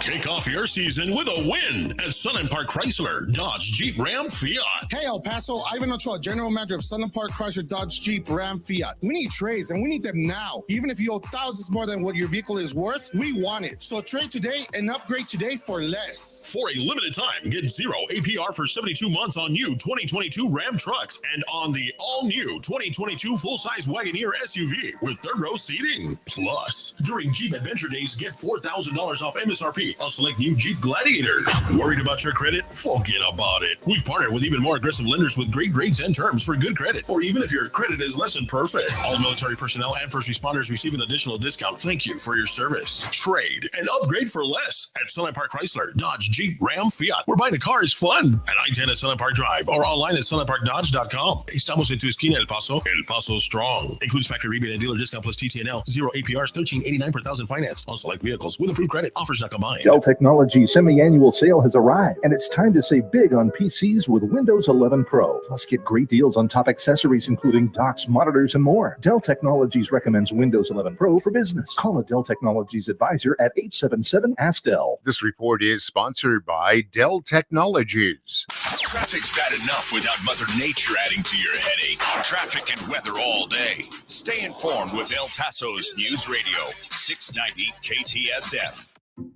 Kick off your season with a win at Sun & Park Chrysler, Dodge, Jeep, Ram, Fiat. Hey, El Paso, Ivan Ochoa, General Manager of Sun & Park Chrysler, Dodge, Jeep, Ram, Fiat. We need trades, and we need them now. Even if you owe thousands more than what your vehicle is worth, we want it. So trade today and upgrade today for less. For a limited time, get 0 APR for 72 months on new 2022 Ram trucks and on the all-new 2022 full-size Wagoneer SUV with third-row seating. Plus, during Jeep Adventure Days, get $4,000 off MSRP on select new Jeep Gladiators. Worried about your credit? Forget about it. We've partnered with even more aggressive lenders with great rates and terms for good credit, or even if your credit is less than perfect. All military personnel and first responders receive an additional discount. Thank you for your service. Trade and upgrade for less at Sun & Park Chrysler, Dodge, Jeep, Ram, Fiat. Where buying a car is fun at I-10 at Sun & Park Drive or online at sunandparkdodge.com. Estamos en tu esquina, El Paso. El Paso Strong. Includes factory rebate and dealer discount plus TTNL. 0 APRs, $13.89 per thousand finance on select vehicles with approved credit. Offers not combined. Dell Technologies semi-annual sale has arrived, and it's time to save big on PCs with Windows 11 Pro. Plus, get great deals on top accessories, including docks, monitors, and more. Dell Technologies recommends Windows 11 Pro for business. Call a Dell Technologies advisor at 877-ASK-DELL. This report is sponsored by Dell Technologies. Traffic's bad enough without Mother Nature adding to your headache. Traffic and weather all day. Stay informed with El Paso's News Radio 690 KTSM.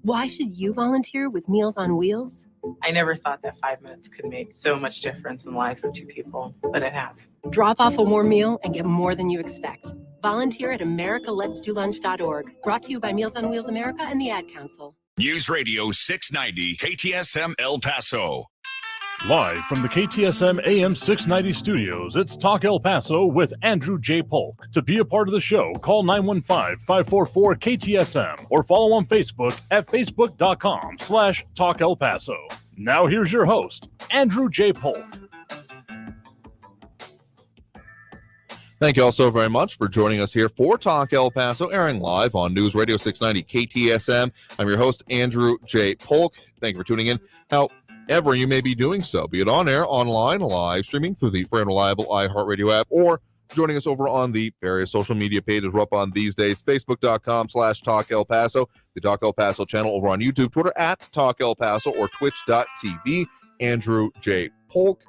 Why should you volunteer with Meals on Wheels? I never thought that 5 minutes could make so much difference in the lives of two people, but it has. Drop off a warm meal and get more than you expect. Volunteer at americaletsdolunch.org. Brought to you by Meals on Wheels America and the Ad Council. News Radio 690 KTSM El Paso. Live from the KTSM AM 690 studios, it's Talk El Paso with Andrew J. Polk. To be a part of the show, call 915-544-KTSM or follow on Facebook at facebook.com/Talk El Paso. Now here's your host, Andrew J. Polk. Thank you all so very much for joining us here for Talk El Paso, airing live on News Radio 690 KTSM. I'm your host, Andrew J. Polk. Thank you for tuning in. However you may be doing so, be it on air, online, live streaming through the free and reliable iHeartRadio app, or joining us over on the various social media pages we're up on these days, facebook.com/Talk El Paso, the Talk El Paso channel over on YouTube, Twitter at Talk El Paso, or twitch.tv, Andrew J. Polk.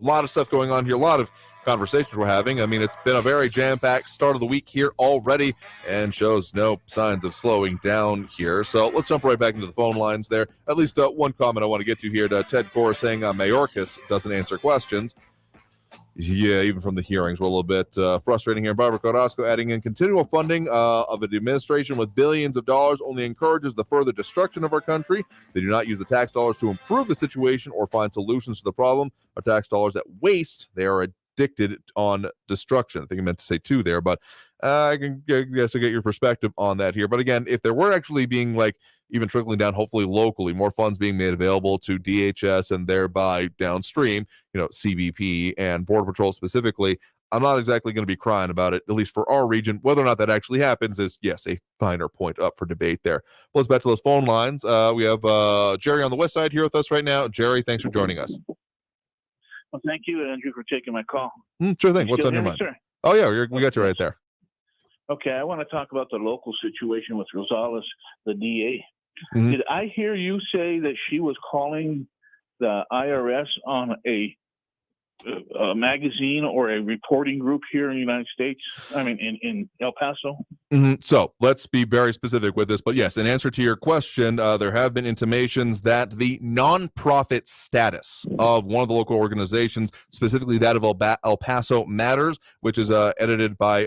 A lot of stuff going on here, a lot of conversations we're having. I mean, it's been a very jam-packed start of the week here already and shows no signs of slowing down here. So let's jump right back into the phone lines there. At least one comment I want to get to here to Ted Core saying Mayorkas doesn't answer questions. Yeah, even from the hearings, we're a little bit frustrating here. Barbara Carrasco adding in continual funding of an administration with billions of dollars only encourages the further destruction of our country. They do not use the tax dollars to improve the situation or find solutions to the problem. Our tax dollars that waste, they are addicted on destruction. I think I meant to say two there, but I guess I get your perspective on that here. But again, if there were actually being like even trickling down, hopefully locally, more funds being made available to DHS and thereby downstream, CBP and Border Patrol specifically, I'm not exactly going to be crying about it, at least for our region. Whether or not that actually happens is, yes, a finer point up for debate there. But let's back to those phone lines. We have Jerry on the west side here with us right now. Jerry, thanks for joining us. Well, thank you, Andrew, for taking my call. Sure thing. What's on your mind? Sir? Oh, yeah, we got you right there. Okay, I want to talk about the local situation with Rosales, the DA. Mm-hmm. Did I hear you say that she was calling the IRS on a magazine or a reporting group here in the United States? I mean, in El Paso? Mm-hmm. So let's be very specific with this. But yes, in answer to your question, there have been intimations that the nonprofit status of one of the local organizations, specifically that of El Paso Matters, which is headed by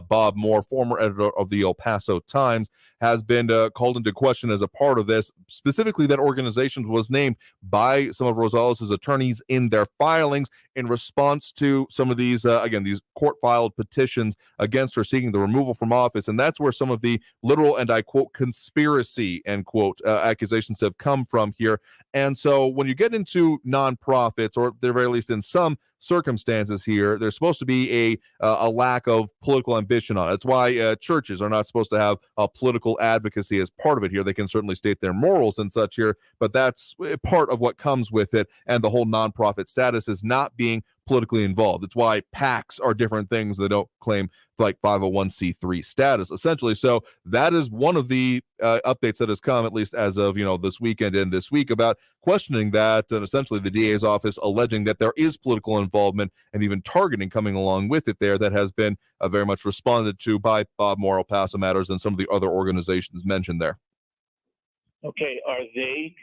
Bob Moore, former editor of the El Paso Times, has been called into question as a part of this. Specifically, that organization was named by some of Rosales' attorneys in their filings in response to some of these, these court-filed petitions against her seeking the removal from office. And that's where some of the literal, and I quote, conspiracy, end quote, accusations have come from here. And so when you get into nonprofits, or at the very least in some circumstances here, there's supposed to be a lack of political ambition on it. That's why churches are not supposed to have a political advocacy as part of it here. They can certainly state their morals and such here, but that's part of what comes with it. And the whole nonprofit status is not being politically involved. It's why PACs are different things. They don't claim like 501c3 status, essentially. So that is one of the updates that has come, at least as of this weekend and this week, about questioning that, and essentially the DA's office alleging that there is political involvement and even targeting coming along with it there. That has been very much responded to by Bob Moore, El Paso Matters, and some of the other organizations mentioned there. Okay,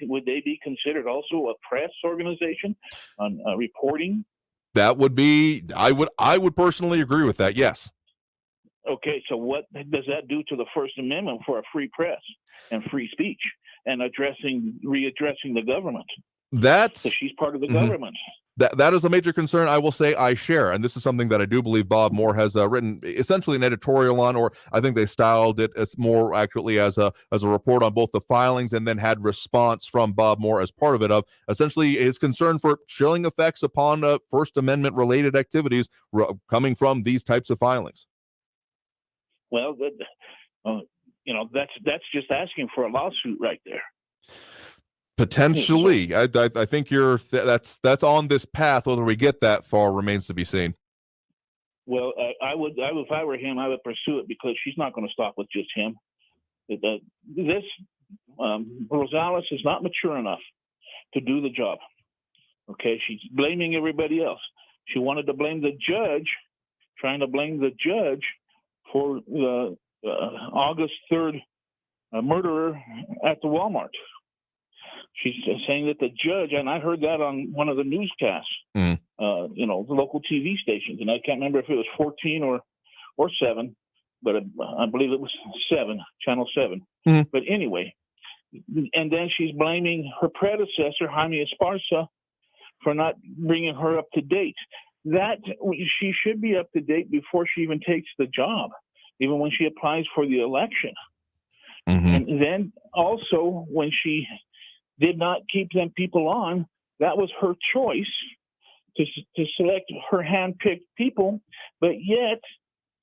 would they be considered also a press organization on reporting? That would be, I would personally agree with that, yes. Okay, so what does that do to the First Amendment for a free press and free speech and readdressing the government? So she's part of the government. That is a major concern I will say I share, and this is something that I do believe Bob Moore has written essentially an editorial on, or I think they styled it as more accurately as a report on both the filings, and then had response from Bob Moore as part of it, of essentially his concern for chilling effects upon First Amendment related activities coming from these types of filings. Well, that's just asking for a lawsuit right there. Potentially. I think that's on this path. Whether we get that far remains to be seen. Well, I would if I were him, I would pursue it, because she's not going to stop with just him. Rosales is not mature enough to do the job. Okay, she's blaming everybody else. She wanted to blame the judge, trying to blame the judge for the August 3rd murderer at the Walmart. She's saying that the judge, and I heard that on one of the newscasts, the local TV stations, and I can't remember if it was 14 or or 7, but I believe it was 7, Channel 7. Mm-hmm. But anyway, and then she's blaming her predecessor, Jaime Esparza, for not bringing her up to date. That she should be up to date before she even takes the job, even when she applies for the election. Mm-hmm. And then also when she did not keep them people on, that was her choice to select her hand-picked people, but yet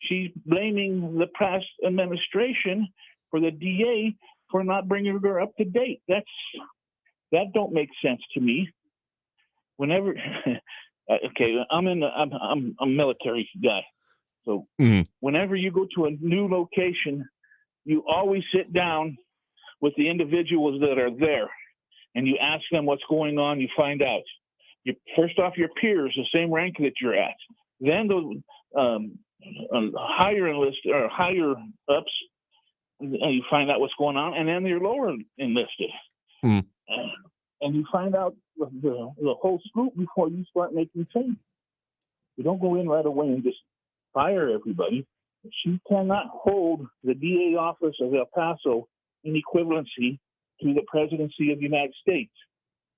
she's blaming the past administration for the DA for not bringing her up to date. That don't make sense to me. Whenever, okay, I'm a military guy, so whenever you go to a new location, you always sit down with the individuals that are there, and you ask them what's going on. You find out. First off, your peers, the same rank that you're at. Then the higher enlisted or higher ups, you find out what's going on, and then your lower enlisted, and you find out the whole scoop before you start making changes. You don't go in right away and just fire everybody. She cannot hold the DA office of El Paso in equivalency to the presidency of the United States.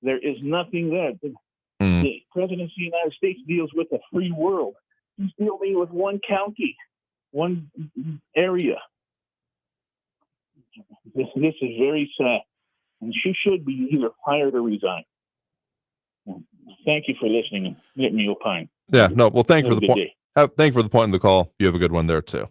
There is nothing there. The presidency of the United States deals with a free world. He's dealing with one county, one area. This is very sad. And she should be either fired or resign. Thank you for listening and letting me opine. Yeah, no, well, thank you for the point. Thank you for the point in the call. You have a good one there, too.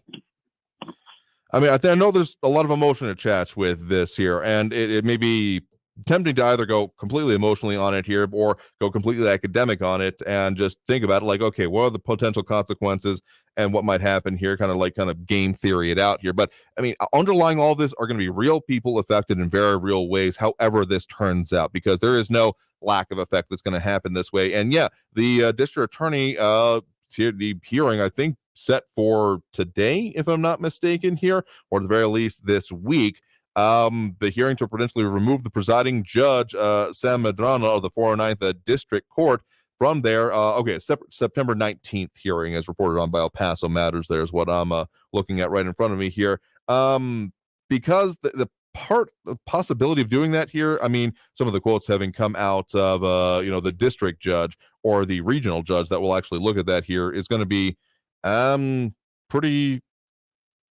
I mean, I know there's a lot of emotion attached with this here, and it may be tempting to either go completely emotionally on it here or go completely academic on it and just think about it like, okay, what are the potential consequences and what might happen here, kind of game theory it out here. But I mean, underlying all this are going to be real people affected in very real ways, however this turns out, because there is no lack of effect that's going to happen this way. And yeah, the district attorney, the hearing, I think, set for today, if I'm not mistaken here, or at the very least this week. The hearing to potentially remove the presiding judge, Sam Medrano of the 409th District Court from there. September 19th hearing, as reported on by El Paso Matters. There's what I'm looking at right in front of me here. Because the possibility of doing that here, I mean, some of the quotes having come out of, the district judge or the regional judge that will actually look at that here is going to be pretty.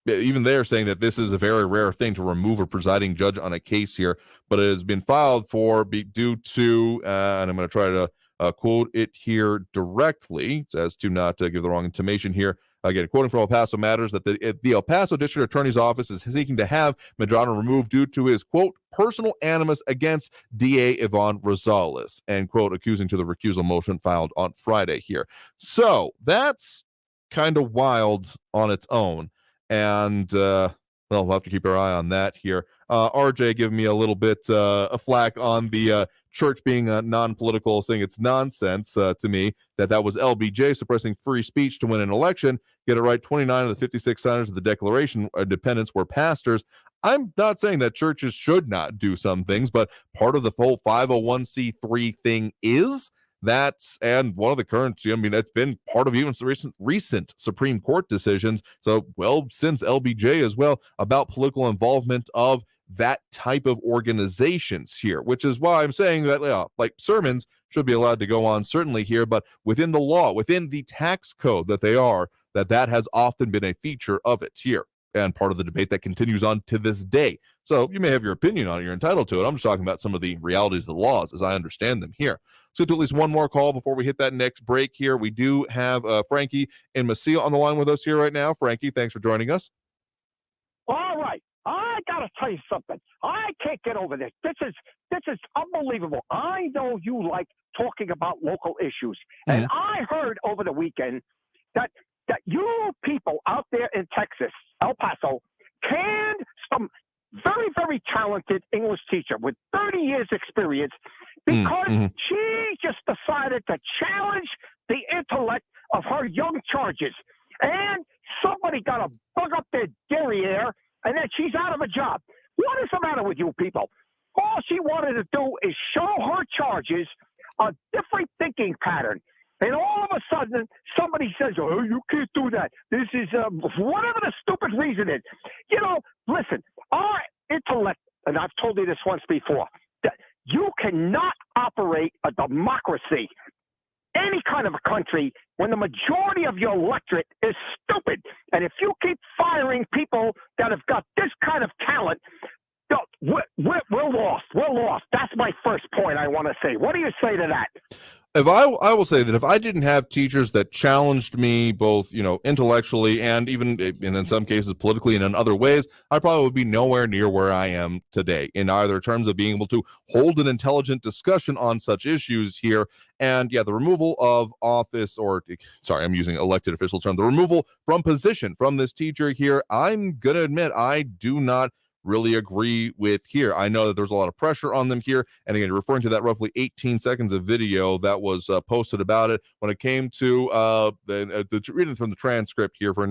Even they're saying that this is a very rare thing to remove a presiding judge on a case here, but it has been filed due to, and I'm going to try to quote it here directly, as to not give the wrong intimation here. Again, quoting from El Paso Matters, that the El Paso District Attorney's Office is seeking to have Medrano removed due to his, quote, personal animus against DA Ivan Rosales, end quote, accusing to the recusal motion filed on Friday here. So that's kind of wild on its own. And we'll have to keep our eye on that here. RJ giving me a little bit a flack on the church being non-political, saying it's nonsense to me that was LBJ suppressing free speech to win an election. Get it right, 29 of the 56 signers of the Declaration of Independence were pastors. I'm not saying that churches should not do some things, but part of the whole 501c3 thing is that's, and one of the current, I mean, that's been part of even recent Supreme Court decisions. So, well, since LBJ as well, about political involvement of that type of organizations here, which is why I'm saying that, like, sermons should be allowed to go on, certainly here, but within the law, within the tax code that they are, that has often been a feature of it here. And part of the debate that continues on to this day. So you may have your opinion on it. You're entitled to it. I'm just talking about some of the realities of the laws as I understand them here. So to at least one more call before we hit that next break here. We do have Frankie and Masia on the line with us here right now. Frankie, thanks for joining us. All right. I got to tell you something. I can't get over this. This is unbelievable. I know you like talking about local issues. Mm-hmm. And I heard over the weekend that you people out there in Texas, El Paso, canned some very, very talented English teacher with 30 years experience because she just decided to challenge the intellect of her young charges. And somebody got a bug up their derriere, and then she's out of a job. What is the matter with you people? All she wanted to do is show her charges a different thinking pattern. And all of a sudden, somebody says, oh, you can't do that. This is whatever the stupid reason is. You know, listen, our intellect, and I've told you this once before, that you cannot operate a democracy, any kind of a country, when the majority of your electorate is stupid. And if you keep firing people that have got this kind of talent, we're lost. We're lost. That's my first point I want to say. What do you say to that? If I will say that if I didn't have teachers that challenged me both, intellectually and even in some cases politically and in other ways, I probably would be nowhere near where I am today in either terms of being able to hold an intelligent discussion on such issues here. And yeah, the removal of office, I'm using elected official term, the removal from position from this teacher here, I'm going to admit I do not really agree with here. I know that there's a lot of pressure on them here. And again, referring to that roughly 18 seconds of video that was posted about it when it came to the reading from the transcript here for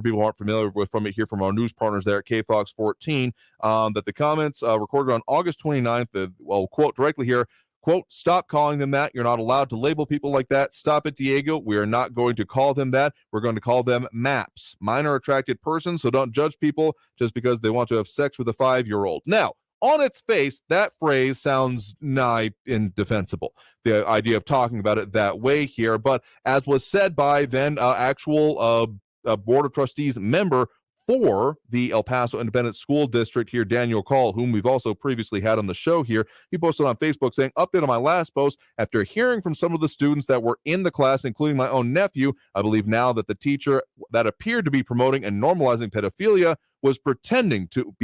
people who aren't familiar with from it here from our news partners there at KFOX 14, that the comments recorded on August 29th, quote directly here, quote, stop calling them that. You're not allowed to label people like that. Stop it, Diego. We are not going to call them that. We're going to call them MAPS, minor attracted persons. So don't judge people just because they want to have sex with a 5-year-old. Now, on its face, that phrase sounds nigh indefensible, the idea of talking about it that way here. But as was said by then actual Board of Trustees member for the El Paso Independent School District here, Daniel Call, whom we've also previously had on the show here. He posted on Facebook saying, update on my last post, after hearing from some of the students that were in the class, including my own nephew, I believe now that the teacher that appeared to be promoting and normalizing pedophilia was pretending to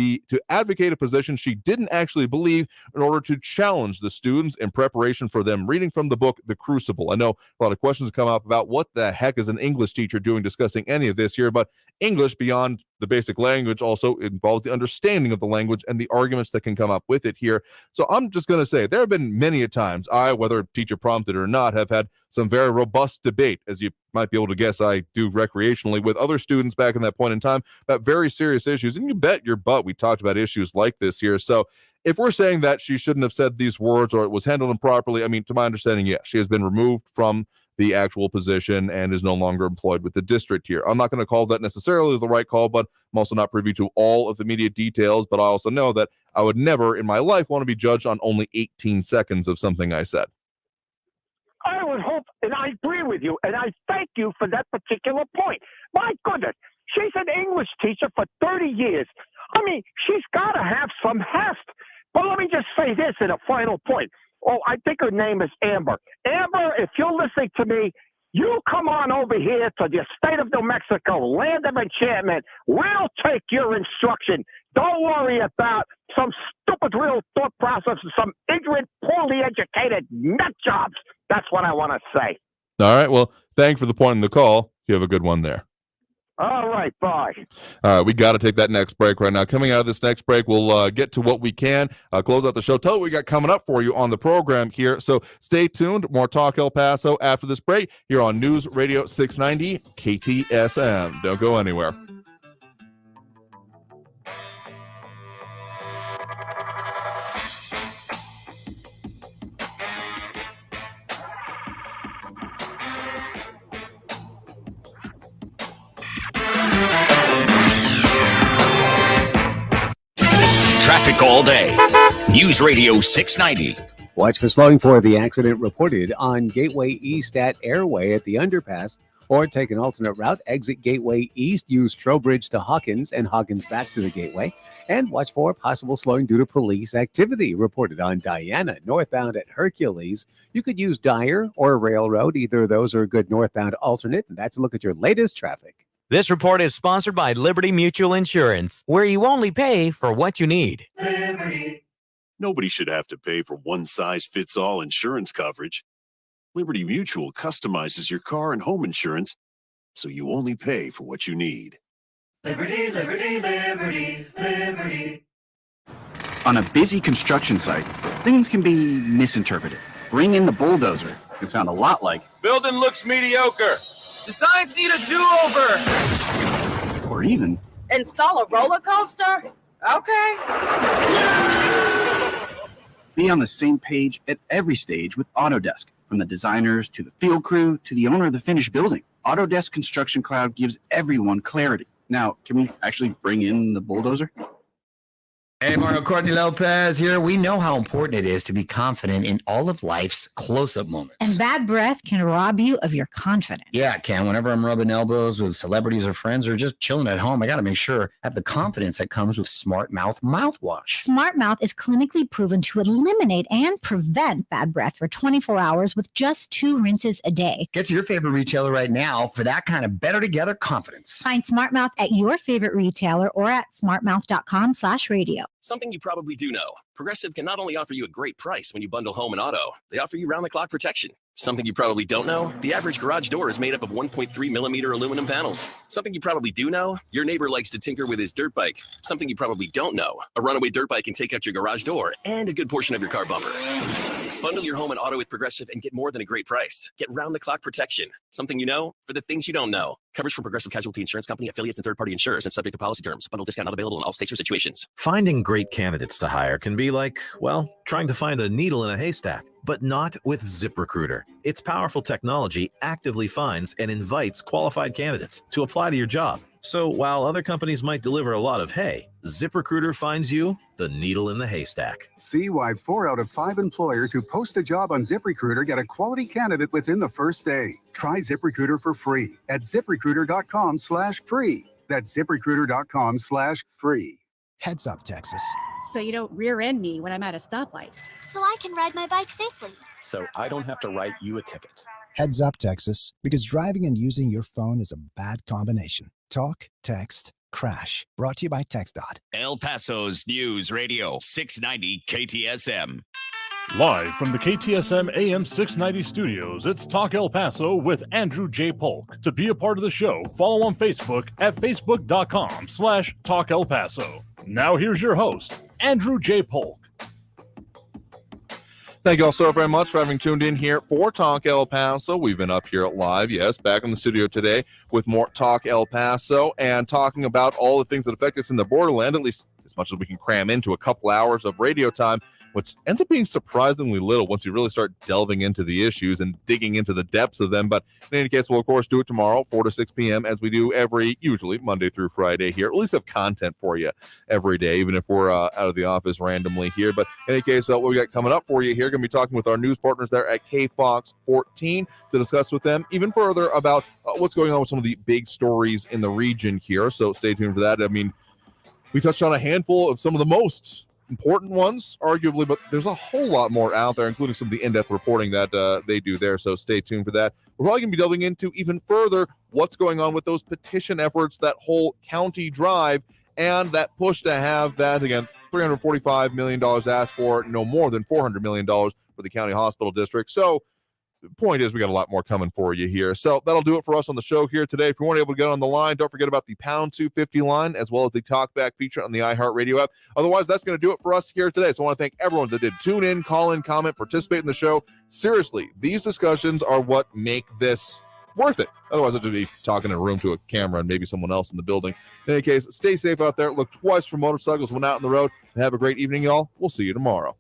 advocate a position she didn't actually believe in order to challenge the students in preparation for them reading from the book, The Crucible. I know a lot of questions have come up about what the heck is an English teacher doing discussing any of this here, but English beyond the basic language also involves the understanding of the language and the arguments that can come up with it here. So I'm just going to say there have been many a times whether teacher prompted or not, have had some very robust debate, as you might be able to guess I do recreationally, with other students back in that point in time about very serious issues. And you bet your butt we talked about issues like this here. So if we're saying that she shouldn't have said these words or it was handled improperly, I mean, to my understanding, yes, she has been removed from the actual position and is no longer employed with the district here. I'm not going to call that necessarily the right call, but I'm also not privy to all of the immediate details. But I also know that I would never in my life want to be judged on only 18 seconds of something I said. I would hope, and I agree with you, and I thank you for that particular point. My goodness, she's an English teacher for 30 years. I mean, she's got to have some heft. But let me just say this in a final point. Oh, I think her name is Amber. Amber, if you're listening to me, you come on over here to the state of New Mexico, land of enchantment. We'll take your instruction. Don't worry about some stupid real thought process and some ignorant, poorly educated nut jobs. That's what I want to say. All right. Well, thanks for the point in the call. You have a good one there. All right, bye. All right, we got to take that next break right now. Coming out of this next break, we'll get to what we can, close out the show, tell what we got coming up for you on the program here. So stay tuned. More Talk El Paso after this break here on News Radio 690 KTSM. Don't go anywhere. Traffic all day. News Radio 690. Watch for slowing for the accident reported on Gateway East at Airway at the underpass, or take an alternate route. Exit Gateway East, use Trowbridge to Hawkins and Hawkins back to the Gateway. And watch for possible slowing due to police activity reported on Diana northbound at Hercules. You could use Dyer or Railroad. Either of those are a good northbound alternate. And that's a look at your latest traffic. This report is sponsored by Liberty Mutual Insurance, where you only pay for what you need. Liberty. Nobody should have to pay for one-size-fits-all insurance coverage. Liberty Mutual customizes your car and home insurance so you only pay for what you need. Liberty, liberty, liberty, liberty. On a busy construction site, things can be misinterpreted. Bring in the bulldozer. It can sound a lot like, building looks mediocre. Designs need a do-over. or even, install a roller coaster? Okay. be on the same page at every stage with Autodesk. from the designers to the field crew to the owner of the finished building. Autodesk Construction Cloud gives everyone clarity. Now, can we actually bring in the bulldozer? Hey, Mario Courtney Lopez here. We know how important it is to be confident in all of life's close-up moments. And bad breath can rob you of your confidence. Yeah, it can. Whenever I'm rubbing elbows with celebrities or friends or just chilling at home, I got to make sure I have the confidence that comes with Smart Mouth mouthwash. Smart Mouth is clinically proven to eliminate and prevent bad breath for 24 hours with just 2 rinses a day. Get to your favorite retailer right now for that kind of better together confidence. Find Smart Mouth at your favorite retailer or at smartmouth.com/radio. Something you probably do know. Progressive can not only offer you a great price when you bundle home and auto, they offer you round-the-clock protection. Something you probably don't know, the average garage door is made up of 1.3 millimeter aluminum panels. Something you probably do know, your neighbor likes to tinker with his dirt bike. Something you probably don't know, a runaway dirt bike can take out your garage door and a good portion of your car bumper. Bundle your home and auto with Progressive and get more than a great price. Get round-the-clock protection. Something you know for the things you don't know. Coverage from Progressive Casualty Insurance Company, affiliates, and third-party insurers and subject to policy terms. Bundle discount not available in all states or situations. Finding great candidates to hire can be like, well, trying to find a needle in a haystack, but not with ZipRecruiter. Its powerful technology actively finds and invites qualified candidates to apply to your job. So while other companies might deliver a lot of hay, ZipRecruiter finds you the needle in the haystack. See why 4 out of 5 employers who post a job on ZipRecruiter get a quality candidate within the first day. Try ZipRecruiter for free at ZipRecruiter.com/free. That's ZipRecruiter.com/free. Heads up, Texas. So you don't rear end me when I'm at a stoplight. So I can ride my bike safely. So I don't have to write you a ticket. Heads up, Texas, because driving and using your phone is a bad combination. Talk, text, crash. Brought to you by TxDOT. El Paso's News Radio 690 KTSM. Live from the KTSM AM 690 studios, it's Talk El Paso with Andrew J. Polk. To be a part of the show, follow on Facebook at facebook.com/Talk El Paso. Now here's your host, Andrew J. Polk. Thank you all so very much for having tuned in here for Talk El Paso. We've been up here live, yes, back in the studio today with more Talk El Paso and talking about all the things that affect us in the Borderland, at least as much as we can cram into a couple hours of radio time, which ends up being surprisingly little once you really start delving into the issues and digging into the depths of them. But in any case, we'll, of course, do it tomorrow, 4 to 6 p.m., as we do usually Monday through Friday here. At least have content for you every day, even if we're out of the office randomly here. But in any case, what we got coming up for you here, going to be talking with our news partners there at KFOX 14 to discuss with them even further about what's going on with some of the big stories in the region here. So stay tuned for that. I mean, we touched on a handful of some of the most important ones, arguably, but there's a whole lot more out there, including some of the in-depth reporting that they do there, so stay tuned for that. We're probably going to be delving into even further what's going on with those petition efforts, that whole county drive, and that push to have that, again, $345 million asked for, no more than $400 million for the county hospital district. So the point is we got a lot more coming for you here. So that'll do it for us on the show here today. If you weren't able to get on the line, don't forget about the pound 250 line, as well as the talkback feature on the iHeartRadio app. Otherwise, that's going to do it for us here today. So I want to thank everyone that did tune in, call in, comment, participate in the show. Seriously, these discussions are what make this worth it. Otherwise, I'll just be talking in a room to a camera and maybe someone else in the building. In any case, stay safe out there. Look twice for motorcycles when out on the road. And have a great evening, y'all. We'll see you tomorrow.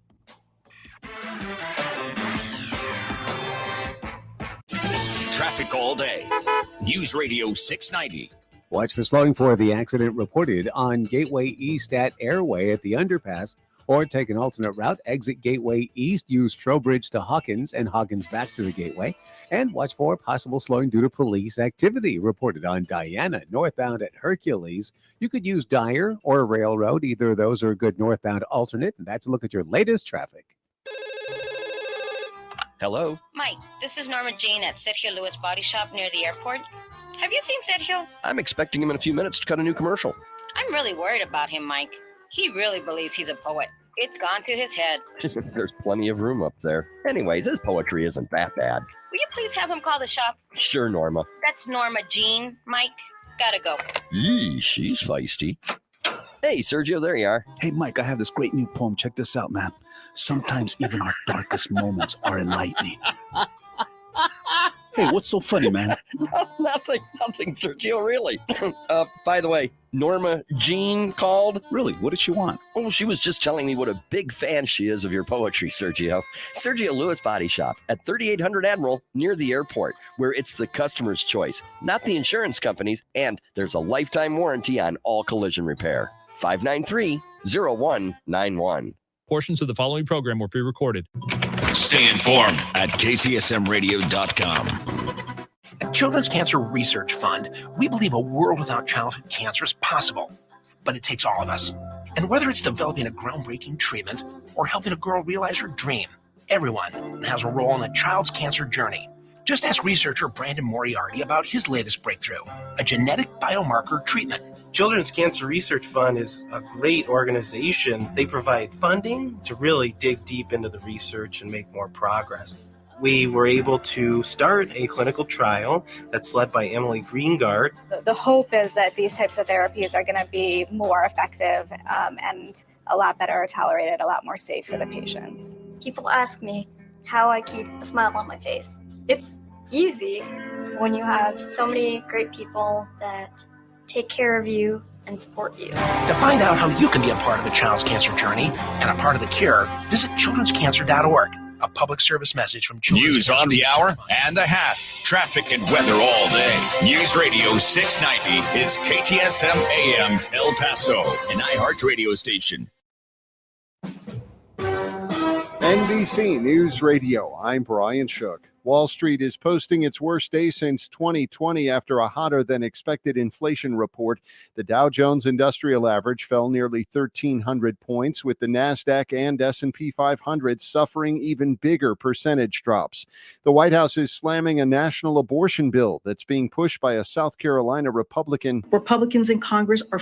Traffic all day. News Radio 690. Watch for slowing for the accident reported on Gateway East at Airway at the underpass, or take an alternate route. Exit Gateway East, use Trowbridge to Hawkins and Hawkins back to the Gateway. And watch for possible slowing due to police activity reported on Diana northbound at Hercules. You could use Dyer or Railroad. Either of those are a good northbound alternate. And that's a look at your latest traffic. Hello? Mike, this is Norma Jean at Sergio Lewis Body Shop near the airport. Have you seen Sergio? I'm expecting him in a few minutes to cut a new commercial. I'm really worried about him, Mike. He really believes he's a poet. It's gone to his head. There's plenty of room up there. Anyways, his poetry isn't that bad. Will you please have him call the shop? Sure, Norma. That's Norma Jean, Mike. Gotta go. Yee, she's feisty. Hey, Sergio, there you are. Hey, Mike, I have this great new poem. Check this out, man. Sometimes even our darkest moments are enlightening. Hey, what's so funny, man? Nothing, Sergio, really. By the way, Norma Jean called. Really? What did she want? Oh, she was just telling me what a big fan she is of your poetry, Sergio. Sergio Lewis Body Shop at 3800 Admiral near the airport, where it's the customer's choice, not the insurance company's, and there's a lifetime warranty on all collision repair. 593-0191. Portions of the following program were pre-recorded. Stay informed at KTSMradio.com. At Children's Cancer Research Fund, we believe a world without childhood cancer is possible, but it takes all of us. And whether it's developing a groundbreaking treatment or helping a girl realize her dream, everyone has a role in a child's cancer journey. Just ask researcher Brandon Moriarty about his latest breakthrough, a genetic biomarker treatment. Children's Cancer Research Fund is a great organization. They provide funding to really dig deep into the research and make more progress. We were able to start a clinical trial that's led by Emily Greengard. The hope is that these types of therapies are going to be more effective and a lot better tolerated, a lot more safe for the patients. People ask me how I keep a smile on my face. It's easy when you have so many great people that take care of you and support you. To find out how you can be a part of the child's cancer journey and a part of the cure, visit childrenscancer.org. A public service message from Children's News Cancer on the Research hour Fund. and a half. Traffic and weather all day. News Radio 690 is KTSM AM El Paso, an iHeart radio station. NBC News Radio, I'm Brian Shook. Wall Street is posting its worst day since 2020 after a hotter than expected inflation report. The Dow Jones Industrial Average fell nearly 1,300 points, with the NASDAQ and S&P 500 suffering even bigger percentage drops. The White House is slamming a national abortion bill that's being pushed by a South Carolina Republican. Republicans in Congress are